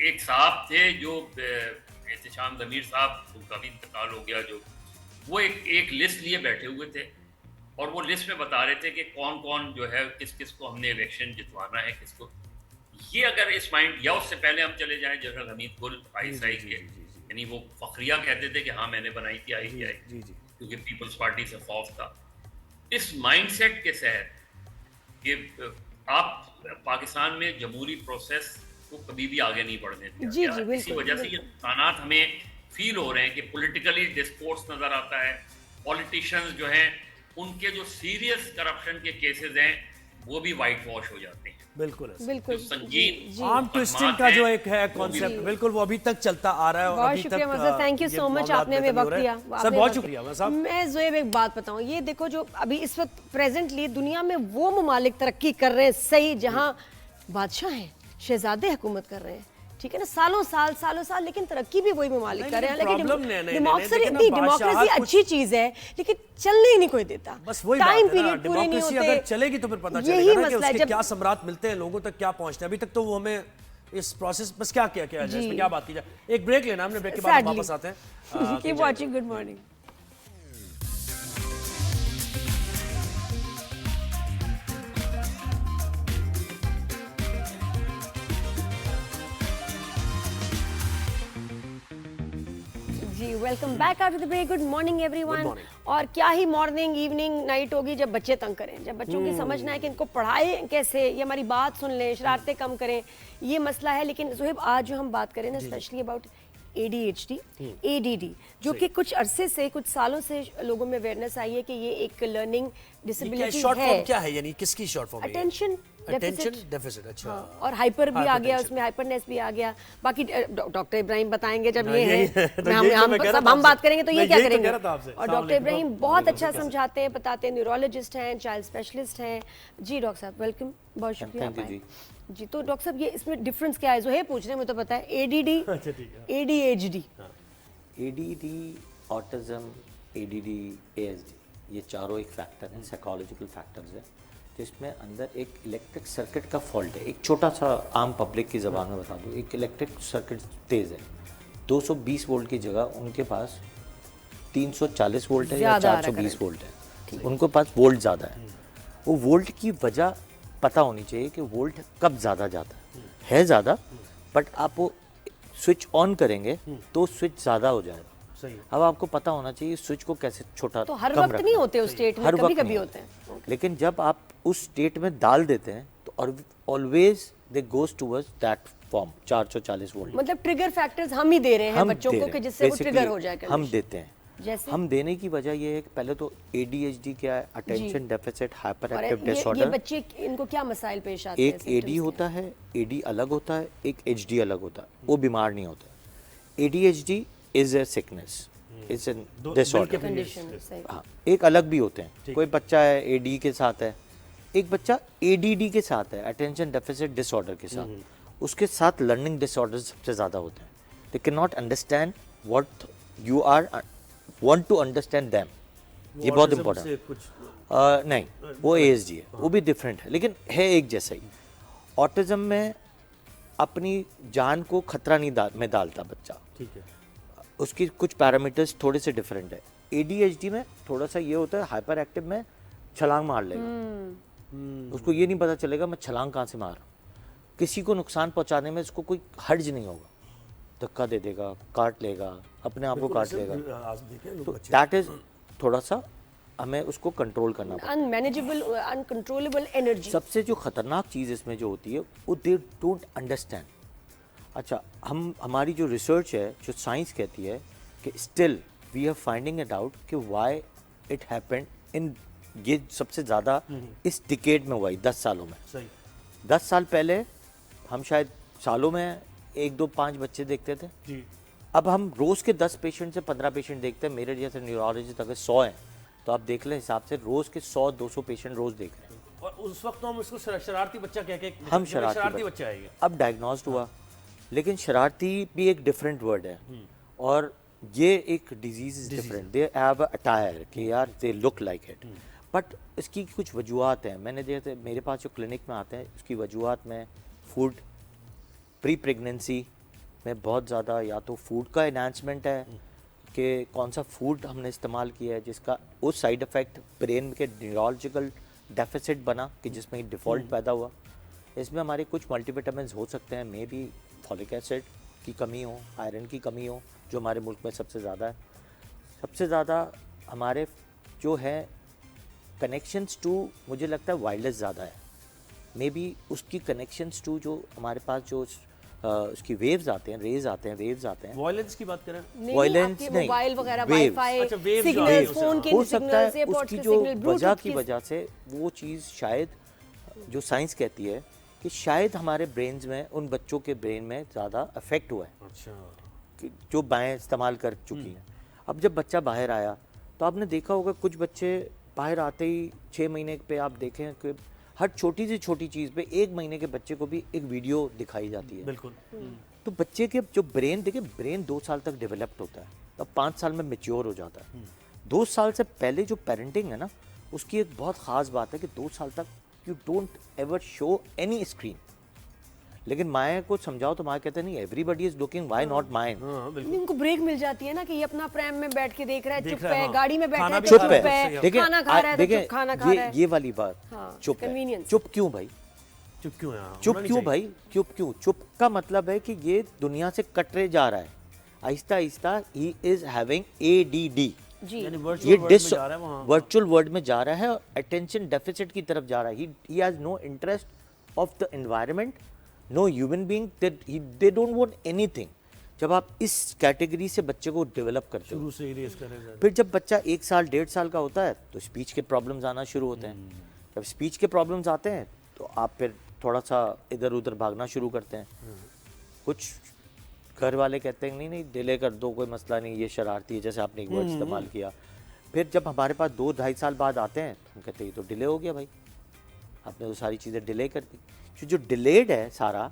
एक साहब थे जो एहतशाम ज़मीर साहब, उनका भी इंतकाल हो गया, जो वो एक लिस्ट लिए बैठे हुए थे और वो लिस्ट में बता रहे थे कि कौन कौन जो है किस किस को हमने इलेक्शन जितवाना है, किसको। ये अगर इस माइंड, या उससे पहले हम चले जाएं जनरल हमीद गुल ISI के, यानी वो फखरिया कहते थे कि हाँ मैंने बनाई थी ISI क्योंकि पीपल्स पार्टी से खौफ था। इस माइंडसेट के तहत कि आप पाकिस्तान में जमहूरी प्रोसेस को कभी भी आगे नहीं बढ़ने दिया, इसी वजह से ये नुकसानात हमें फील हो रहे हैं कि पॉलिटिकली डिस्कोर्स नजर आता है। पॉलिटिशियंस जो हैं उनके जो सीरियस करप्शन के केसेस हैं वो भी वाइट वॉश हो जाते हैं। बिल्कुल बिल्कुल। संगीन आर्म ट्विस्टिंग का जो एक है कॉन्सेप्ट, बिल्कुल वो अभी तक चलता आ रहा है और अभी तक Mazhar, thank you so much, आपने हमें वक्त दिया। सर बहुत शुक्रिया साहब। मैं ज़ोएब एक बात बताऊं, ये देखो जो अभी इस वक्त प्रेजेंटली दुनिया में वो ममालिक तरक्की कर रहे हैं सही, जहां बादशाह हैं, शहजादे हुकूमत कर रहे हैं, ठीक है ना, सालों साल, लेकिन तरक्की भी वही ममालिक कर रहे हैं। लेकिन डेमोक्रेसी अच्छी चीज है लेकिन चलने ही नहीं कोई देता, बस वही टाइम बात है ना, पीरियड पूरे नहीं होते। अगर चलेगी तो फिर पता चलेगा ना कि उसके क्या समरात मिलते हैं, लोगों तक क्या पहुंचते हैं। अभी तक तो वो हमें इस प्रोसेस बस क्या जाए, इसमें क्या बात की जाए। एक ब्रेक लेना, हमने ब्रेक के बाद वापस आते हैं। Keep watching, good morning. Welcome back after the break. Good morning everyone. और क्या ही मॉर्निंग इवनिंग नाइट होगी जब बच्चे तंग करें, जब बच्चों की समझना है कि इनको पढ़ाएं कैसे, ये हमारी बात सुन लें, शरारतें कम करें, ये मसला है। लेकिन ज़ोहेब आज जो हम बात करें ना स्पेशली अबाउट ADHD, ADD, जो कि कुछ अरसे से, कुछ सालों से लोगों में अवेयरनेस आई है कि ये एक लर्निंग डिसेबिलिटी है। शॉर्ट फॉर्म क्या है, यानी किसकी शॉर्ट फॉर्म है? अटेंशन अटेंशन डेफिसिट, अच्छा। और हाइपर भी आ गया, Hypertension। उसमें हाइपरनेस भी आ गया। बाकी डॉक्टर इब्राहिम बताएंगे जब ये यही- है तो यही तो मैं कह रहा था हम बात आपसे। करेंगे तो ये मैं क्या यही तो करेंगे। कह रहा था आपसे। और अस्सलाम डॉक्टर इब्राहिम वालेकुम। बहुत अच्छा समझाते हैं, बताते हैं, न्यूरोलॉजिस्ट हैं, चाइल्ड स्पेशलिस्ट हैं। जी डॉक्टर साहब वेलकम, बहुत शुक्रिया आप आए। जी तो डॉक्टर साहब ये इसमें डिफरेंस क्या है, जो है पूछ रहे हैं, मुझे तो पता है ADD, अच्छा ठीक है। ADHD। ADD, autism, ADD, ASD, ये चारों एक फैक्टर हैं, साइकोलॉजिकल फैक्टर्स हैं, जिसमें अंदर एक इलेक्ट्रिक सर्किट का फॉल्ट है। एक छोटा सा आम पब्लिक की ज़बान में बता दूँ, एक इलेक्ट्रिक सर्किट तेज़ है, 220 वोल्ट की जगह उनके पास 340 वोल्ट है या ज़्यादा आ रहा 420 वोल्ट है, उनके पास वोल्ट ज़्यादा है। वो वोल्ट की वजह पता होनी चाहिए कि वोल्ट कब ज़्यादा जाता है ज़्यादा, बट आप वो स्विच ऑन करेंगे तो स्विच ज़्यादा हो जाएगा। सही है। अब आपको पता होना चाहिए स्विच को कैसे छोटा तो हर कम वक्त रखना नहीं है। होते उस स्टेट में, हर कभी वक्त कभी नहीं होते हैं। लेकिन जब आप उस स्टेट में डाल देते हैं तो always they goes towards that form 440 volt. मतलब ट्रिगर फैक्टर्स हम ही दे रहे हैं बच्चों दे को रहे कि हैं। जिससे वो Basically, ट्रिगर हो जाए हम condition। देते हैं। जैसे हम देने की वजह ये है कि पहले तो ADHD क्या है, अटेंशन डेफिसिट हाइपर और एक्टिव ये डिसऑर्डर। बच्चे इनको क्या मसाइल पेश आते हैं? एक symptoms AD क्या होता है, AD अलग होता है, एक HD अलग होता है, वो बीमार नहीं होता। ADHD is a sickness, it's a disorder. Condition सही। हाँ, एक अलग भी होते हैं। कोई बच्चा है AD के साथ है, एक बच्चा ADD के साथ है, अटेंशन डेफिसिट डिसऑर्डर के साथ, उसके साथ लर्निंग डिसऑर्डर सबसे ज़्यादा होते हैं। They can not understand what you are want to understand them. ये बहुत Autism इंपॉर्टेंट से है। कुछ नहीं, वो ASD है, वो भी डिफरेंट है, लेकिन है एक जैसा ही। ऑटिज्म में अपनी जान को खतरा नहीं में डालता बच्चा, ठीक है। उसकी कुछ पैरामीटर्स थोड़े से डिफरेंट है। ADHD में थोड़ा सा ये होता है, हाइपर एक्टिव में छलांग मार लेगा, उसको ये नहीं पता चलेगा मैं छलांग कहाँ से मार रहा हूँ। किसी को नुकसान पहुँचाने में इसको कोई हर्ज नहीं होगा, धक्का दे देगा, काट लेगा, अपने आप को काट लेगा। आज देखें लोग तो बच्चे। दैट इज थोड़ा सा हमें उसको कंट्रोल करना पड़ता है। Unmanageable, uncontrollable energy. सबसे जो खतरनाक चीज़ इसमें जो होती है वो दे डोंट अंडरस्टैंड। अच्छा, हमारी जो रिसर्च है, जो साइंस कहती है कि still we are finding it out कि व्हाई इट हैपेंड इन, ये सबसे ज़्यादा इस डिकेड में हुआ है, 10 सालों में। सही। 10 साल पहले हम शायद सालों में 1, 2, 5 बच्चे देखते थे। जी। अब हम रोज़ के 10 पेशेंट से 15 पेशेंट देखते हैं। मेरे जैसे न्यूरोलॉजिस्ट अगर 100 हैं तो आप देख लें हिसाब से रोज़ के 100-200 पेशेंट रोज़ देख रहे हैं। और उस वक्त तो हम इसको शरारती बच्चा कह के हम शरारती बच्चा है ये। अब डायग्नोस्ड हुआ, लेकिन शरारती भी एक डिफरेंट वर्ड है, और ये एक disease is different. They have attire कि यार they look like it, but इसकी कुछ वजूहत हैं। मैंने जैसे मेरे पास जो क्लिनिक में आते हैं, उसकी वजूहत में फूड, प्री प्रेगनेंसी में बहुत ज़्यादा या तो फूड का एनहांसमेंट है कि कौन सा फूड हमने इस्तेमाल किया है जिसका वो साइड इफ़ेक्ट ब्रेन के न्यूरोलॉजिकल डेफिसिट बना कि जिसमें डिफ़ॉल्ट पैदा हुआ। इसमें हमारे कुछ मल्टीविटामिन्स हो सकते हैं, मे बी फॉलिक एसिड की कमी हो, आयरन की कमी हो, जो हमारे मुल्क में सबसे ज़्यादा है। सबसे ज़्यादा हमारे जो है कनेक्शंस टू, मुझे लगता है वायरलेस ज़्यादा है, मे बी उसकी कनेक्शंस टू जो हमारे पास जो उसकी वेव्स आते हैं, रेज आते हैं, वेव्स आते हैं। वॉयलेंस की बात करें, वायलेंस नहीं, मोबाइल वगैरह, waves। वाईफाई, अच्छा, waves जो सिग्नल्स, आती है फोन के हो सकता सिग्नल्स, है एयरपोर्ट्स उसकी के जो सिग्नल, वजह ब्लूटूथ की वजह से वो चीज़ शायद, जो साइंस कहती है कि शायद हमारे ब्रेन्स में, उन बच्चों के ब्रेन में ज़्यादा अफेक्ट हुआ है अच्छा, कि जो बाएं इस्तेमाल कर चुकी हैं। अब जब बच्चा बाहर आया तो आपने देखा होगा कुछ बच्चे बाहर आते ही 6 महीने पे आप देखें कि हर छोटी से छोटी चीज़ पे 1 महीने के बच्चे को भी एक वीडियो दिखाई जाती है। बिल्कुल। तो बच्चे के जो ब्रेन, देखिए ब्रेन 2 साल तक डेवलप्ड होता है, अब 5 साल में मैच्योर हो जाता है। 2 साल से पहले जो पेरेंटिंग है ना, उसकी एक बहुत ख़ास बात है कि 2 साल तक you don't ever show any screen. लेकिन माए को समझाओ तो माए कहते नहीं, everybody is looking, why not mine. हाँ बिल्कुल। इनको ब्रेक मिल जाती है ना कि ये अपना प्रेम में बैठ के देख रहा है, देख चुप रहा है, है, हाँ। गाड़ी में बैठा खाना है, भी चुप खा रहा है, है, देखिए खाना खा रहा है तो चुप खाना खा रहा है। ये वाली बात, हाँ, चुप है। convenience। चुप क्यों भाई? चुप क्यों है? हाँ, चुप होना नहीं क्यों चाहिए। भाई? चुप क्यों? चुप का मतलब है कि ये दुनिया से कटरे जा रहा है Aahista Aahista. He is having ADD, जी। यानी ये वर्चुअल वर्ल्ड में जा रहा है वहाँ। वर्चुअल वर्ल्ड में जा रहा है और अटेंशन डेफिसिट की तरफ जा रहा है। He has no interest of the environment, no human being, they don't want anything. जब आप इस कैटेगरी से बच्चे को डेवलप करते हो, शुरू से ही रेस करेगा। फिर जब बच्चा 1 साल 1.5 साल का होता है तो स्पीच के प्रॉब्लम्स आना शुरू होते हैं। जब स्पीच के प्रॉब्लम्स आते हैं तो आप फिर थोड़ा सा इधर उधर भागना शुरू करते हैं। कुछ घर वाले कहते हैं नहीं नहीं डिले कर दो, कोई मसला नहीं, ये शरारती है, जैसे आपने एक वर्ड इस्तेमाल किया। फिर जब हमारे पास 2-2.5 साल बाद आते हैं तो हम कहते हैं ये तो डिले हो गया भाई, आपने तो सारी चीज़ें डिले कर दी। जो डिलेड है सारा,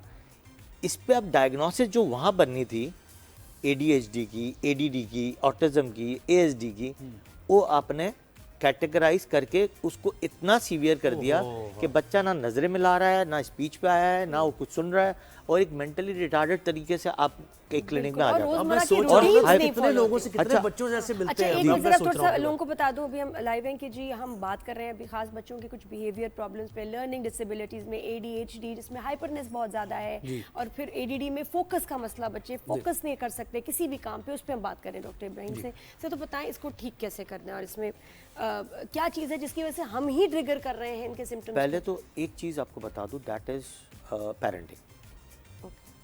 इस पे अब डायग्नोसिस जो वहाँ बननी थी ADHD की, ADD की, ऑटिज्म की, ASD की, वो आपने कैटेगराइज करके उसको इतना सीवियर कर दिया कि बच्चा ना नजरें मिला रहा है, ना स्पीच पे आया है, ना वो कुछ सुन रहा है, और एक मेंटली रिटार्डेड तरीके से आप एक क्लिनिक में आ जाता है। रोजमर्रा की सोच routines रहा हूं, नहीं कितने follow लोगों होती। से, कितने बच्चों से ऐसे मिलते अच्छा, हैं। एक अभी बार मैं जरा सोच थोड़ा रहा सा हूं। लोगों को बता दूं, अभी हम लाइव हैं कि जी हम बात कर रहे हैं अभी खास बच्चों की कुछ बिहेवियर प्रॉब्लम्स पे, लर्निंग डिसेबिलिटीज में ADHD जिसमें हाइपरनेस बहुत ज़्यादा है, और फिर ADD में फोकस का मसला, बच्चे फोकस नहीं कर सकते किसी भी काम पे, उस पर हम बात करें डॉक्टर इब्राहिम से। तो बताएं इसको ठीक कैसे करना है और इसमें क्या चीज़ है जिसकी वजह से हम ही ट्रिगर कर रहे हैं इनके सिम्टम्स? पहले तो एक चीज़ आपको बता दूं, that is parenting.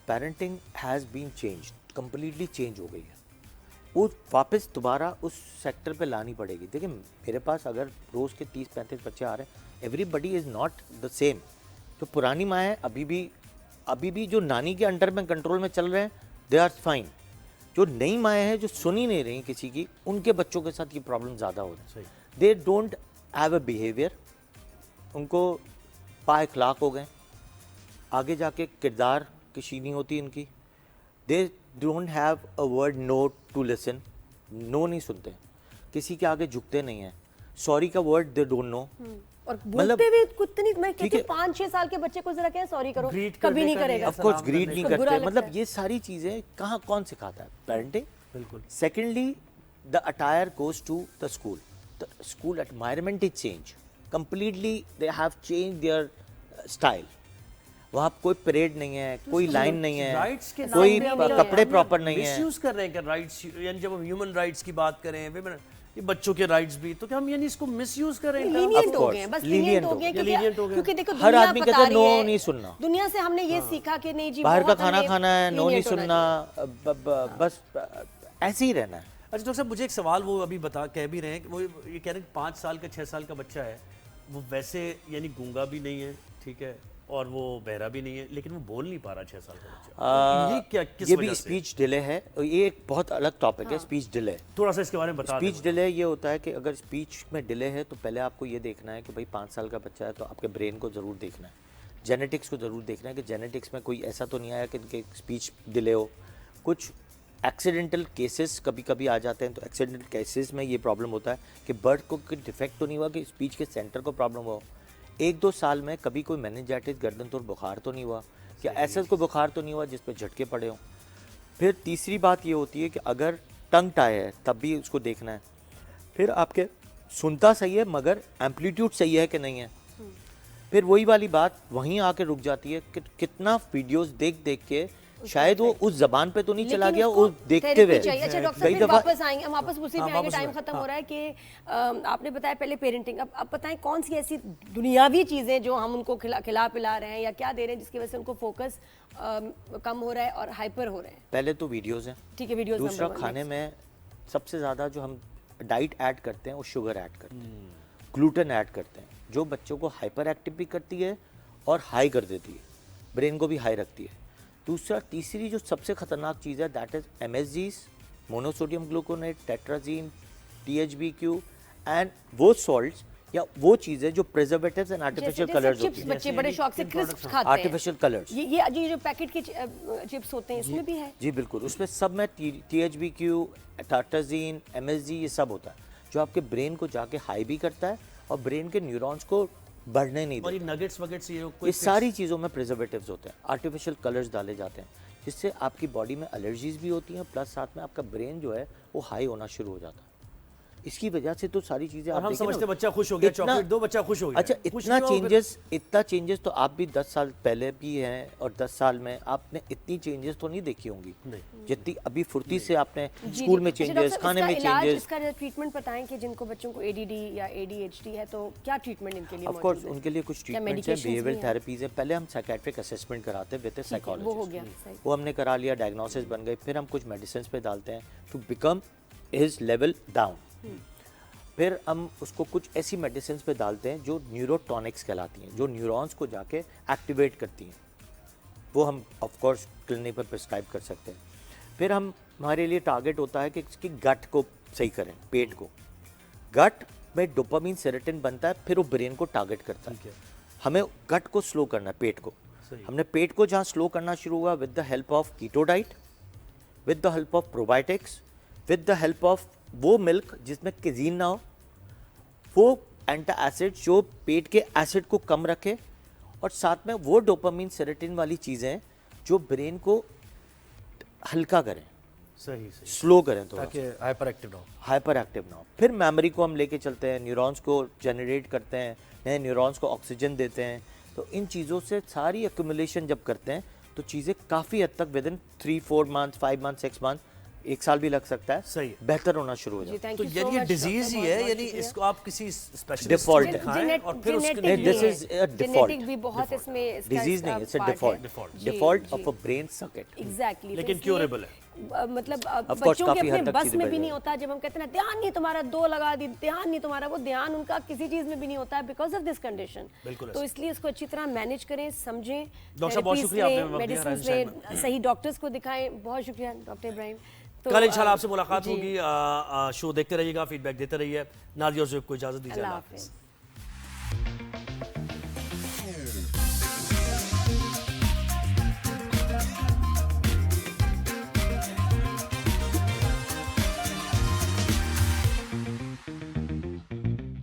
Parenting has been change, completely change हो गई है। वो वापस दोबारा उस सेक्टर पे लानी पड़ेगी। देखिए मेरे पास अगर रोज़ के 30-35 बच्चे आ रहे हैं, everybody is not the same. जो पुरानी माँ है अभी भी जो नानी के अंडर में कंट्रोल में चल रहे हैं, दे आर फाइन। जो नई माएँ हैं जो सुन ही नहीं रही किसी की, उनके बच्चों के साथ ये प्रॉब्लम ज़्यादा हो रही है। दे डोंट हैव अ बिहेवियर, उनको पाएखलाक हो गए, आगे जाके किरदार कशी नहीं होती इनकी। They don't have a word no to listen, no नहीं सुनते, किसी के आगे झुकते नहीं हैं, सॉरी का वर्ड दे डोंट नो। और बोलते भी कुछ नहीं, मैं कहती हूँ 5-6 साल के बच्चे को जरा कहें सॉरी करो, कभी नहीं करेगा। ऑफ कोर्स ग्रीड नहीं उसको बुरा करते, लगता मतलब ये सारी चीजें कहाँ कौन सिखाता है? पेरेंटिंग। बिल्कुल। Secondly the attire goes to the school, the school environment is change completely, they have change their style. वहाँ कोई परेड नहीं है, कोई लाइन नहीं है, राइट्स के कोई नाम पे कपड़े प्रॉपर नहीं है। मिसयूज कर रहे हैं क्या राइट्स? यानी जब हम ह्यूमन राइट्स की बात करें, women, ये बच्चों के राइट्स भी, तो क्या हम यानी इसको मिसयूज कर रहे हैं? लीनियंट हो course, गए, बस lenient लीनियंट हो हो गए, गए। Lenient हो गए। क्योंकि देखो हर दुनिया आदमी बता कहता है, रही "No, है, नहीं सुनना।" दुनिया से हमने ये सीखा कि नहीं जी बाहर का बहुत खाना हमें खाना है, नो नहीं lenient होना सुनना, बस ऐसे ही रहना है। अच्छा डॉक्टर साहब, मुझे एक सवाल वो अभी कह भी रहे हैं कि वो ये कह रहे हैं 5 साल का 6 साल का बच्चा है, वो वैसे यानी गूंगा भी नहीं है, ठीक है, और वो बहरा भी नहीं है, लेकिन वो बोल नहीं पा रहा 6 साल का बच्चा। ये क्या, किस ये वजह भी से? स्पीच डिले है, और ये एक बहुत अलग टॉपिक है, स्पीच डिले। थोड़ा सा इसके बारे में बता दें। स्पीच डिले ये होता है कि अगर स्पीच में डिले है तो पहले आपको ये देखना है कि भाई 5 साल का बच्चा है तो आपके ब्रेन को ज़रूर देखना है, जेनेटिक्स को ज़रूर देखना है कि जेनेटिक्स में कोई ऐसा तो नहीं आया कि इनके स्पीच डिले हो। कुछ एक्सीडेंटल केसेस कभी कभी आ जाते हैं, तो एक्सीडेंटल केसेस में ये प्रॉब्लम होता है कि बर्थ को कोई डिफेक्ट तो नहीं हुआ कि स्पीच के सेंटर को प्रॉब्लम हो। 1-2 साल में कभी कोई मेनिंजाइटिस, गर्दन तोड़ बुखार तो नहीं हुआ, या ऐसा कोई बुखार तो नहीं हुआ जिस पे झटके पड़े हों। फिर तीसरी बात ये होती है कि अगर टंग टाई है तब भी उसको देखना है। फिर आपके सुनता सही है मगर एम्पलीट्यूड सही है कि नहीं है। फिर वही वाली बात वहीं आके रुक जाती है कि कितना वीडियोस देख देख के शायद वो उस जबान पे तो नहीं चला गया, वो देखते हुए। अच्छा डॉक्टर साहब, फिर वापस आएंगे, हम वापस उसी पे आएंगे, टाइम खत्म हो रहा है कि आपने बताया पहले पेरेंटिंग, अब बताएं कौन सी ऐसी दुनियावी चीजें जो हम उनको खिला पिला रहे हैं या क्या दे रहे हैं जिसकी वजह से उनको फोकस कम हो रहा है और हाइपर हो रहे हैं? पहले तो वीडियोस हैं, ठीक है, वीडियोस। दूसरा खाने में सबसे ज़्यादा जो हम डाइट ऐड करते हैं वो शुगर ऐड करते हैं, ग्लूटेन ऐड करते हैं, जो बच्चों को हाइपर एक्टिव भी करती है और हाई कर देती है, ब्रेन को भी हाई रखती है। तीसरी जो सबसे खतरनाक चीज़ है that is MSGs, monosodium gluconate, tetrazine, THBQ and वो सॉल्ट्स या वो चीज़ें जो प्रिजर्वेटिव्स एंड आर्टिफिशियल कलर्स होती हैं। बच्चे बड़े शौक से क्रिस्प खाते हैं, आर्टिफिशियल कलर्स, ये जो पैकेट के चिप्स होते हैं इसमें भी है। जी बिल्कुल, उसमें सब में THBQ, टेट्राजीन, MSG ये सब होता है जो आपके ब्रेन को जाके हाई भी करता है और ब्रेन के न्यूरॉन्स को बढ़ने नहीं और ये देता। नगेट्स वगेट्स ये सारी चीज़ों में प्रिजर्वेटिव्स होते हैं, आर्टिफिशियल कलर्स डाले जाते हैं, जिससे आपकी बॉडी में एलर्जीज भी होती हैं, प्लस साथ में आपका ब्रेन जो है वो हाई होना शुरू हो जाता है। इसकी वजह से तो सारी चीजें और हम समझते बच्चा खुश हो गया, चॉकलेट दो, बच्चा खुश हो गया। अच्छा, इतना चेंजेस तो आप भी 10 साल पहले भी हैं और 10 साल में आपने इतनी चेंजेस तो नहीं देखी होंगी जितनी अभी फुर्ती से आपने स्कूल में चेंजेस, खाने में चेंजेस। इसका ट्रीटमेंट बताएं कि जिनको बच्चों को ADD या ADHD है तो क्या ट्रीटमेंट इनके लिए ऑफ मौजूद कोर्स है? उनके लिए कुछ ट्रीटमेंट्स हैं, बिहेवियरल थेरेपीज है। पहले हम साइकेट्रिक असेसमेंट कराते हैं विद साइकोलॉजिस्ट, वो हो गया, सही। वो हमने करा लिया, डायग्नोसिस बन गई, फिर हम कुछ मेडिसिन पे डालते हैं to become his level down. फिर हम उसको कुछ ऐसी मेडिसिन पे डालते हैं जो न्यूरोटॉनिक्स कहलाती हैं, जो न्यूरॉन्स को जाके एक्टिवेट करती हैं। वो हम ऑफ कोर्स क्लिनिक पर प्रिस्क्राइब कर सकते हैं। फिर हम हमारे लिए टारगेट होता है कि इसकी गट को सही करें, पेट को। गट में डोपामिन सेरोटोनिन बनता है, फिर वो ब्रेन को टारगेट करता है। हमें गट को स्लो करना है, पेट को। हमने पेट को जहाँ स्लो करना शुरू हुआ with the help of keto diet, with the help of probiotics, with the help of वो मिल्क जिसमें केजीन ना हो, वो एंटी एसिड जो पेट के एसिड को कम रखे, और साथ में वो डोपामिन सेरोटोनिन वाली चीज़ें जो ब्रेन को हल्का करें, सही स्लो करें, थोड़ा ताकि हाइपर एक्टिव ना हो। हाइपर एक्टिव ना हो। फिर मेमोरी को हम लेके चलते हैं, न्यूरॉन्स को जनरेट करते हैं, नए न्यूरॉन्स को ऑक्सीजन देते हैं। तो इन चीज़ों से सारी एक्यूमुलेशन जब करते हैं तो चीज़ें काफ़ी हद तक with in 3-4 months, 5 months, 6 month, 1 साल भी लग सकता है, सही बेहतर होना शुरू हो जाता है। तो यानी ये डिजीज ही है, यानी इसको आप किसी स्पेशलिस्ट डिफॉल्ट को है। दिखाएं और फिर उसके लिए दिस इज अ डिफॉल्ट, भी बहुत इसमें डिजीज नहीं, it's a default of a brain circuit. Exactly, लेकिन क्यूरेबल है। मतलब course, बच्चों के काफी अपने हद तक बस चीजें में बढ़ भी नहीं गई। होता। जब हम कहते हैं ना ध्यान नहीं तुम्हारा, 2 लगा दी, ध्यान नहीं तुम्हारा, वो ध्यान उनका किसी चीज में भी नहीं होता है बिकॉज ऑफ दिस कंडीशन। तो इसलिए इसको अच्छी तरह मैनेज करें, समझें। डॉक्टर बहुत शुक्रिया, आपने वक्त दिया, मेडिसिन में सही डॉक्टर्स को दिखाएं। बहुत शुक्रिया डॉक्टर इब्राहिम। तो कल इंशाल्लाह आपसे मुलाकात होगी। शो देखते रहिएगा, फीडबैक देते रहिए। नादिया को इजाजत दीजिए। अल्लाह हाफिज़।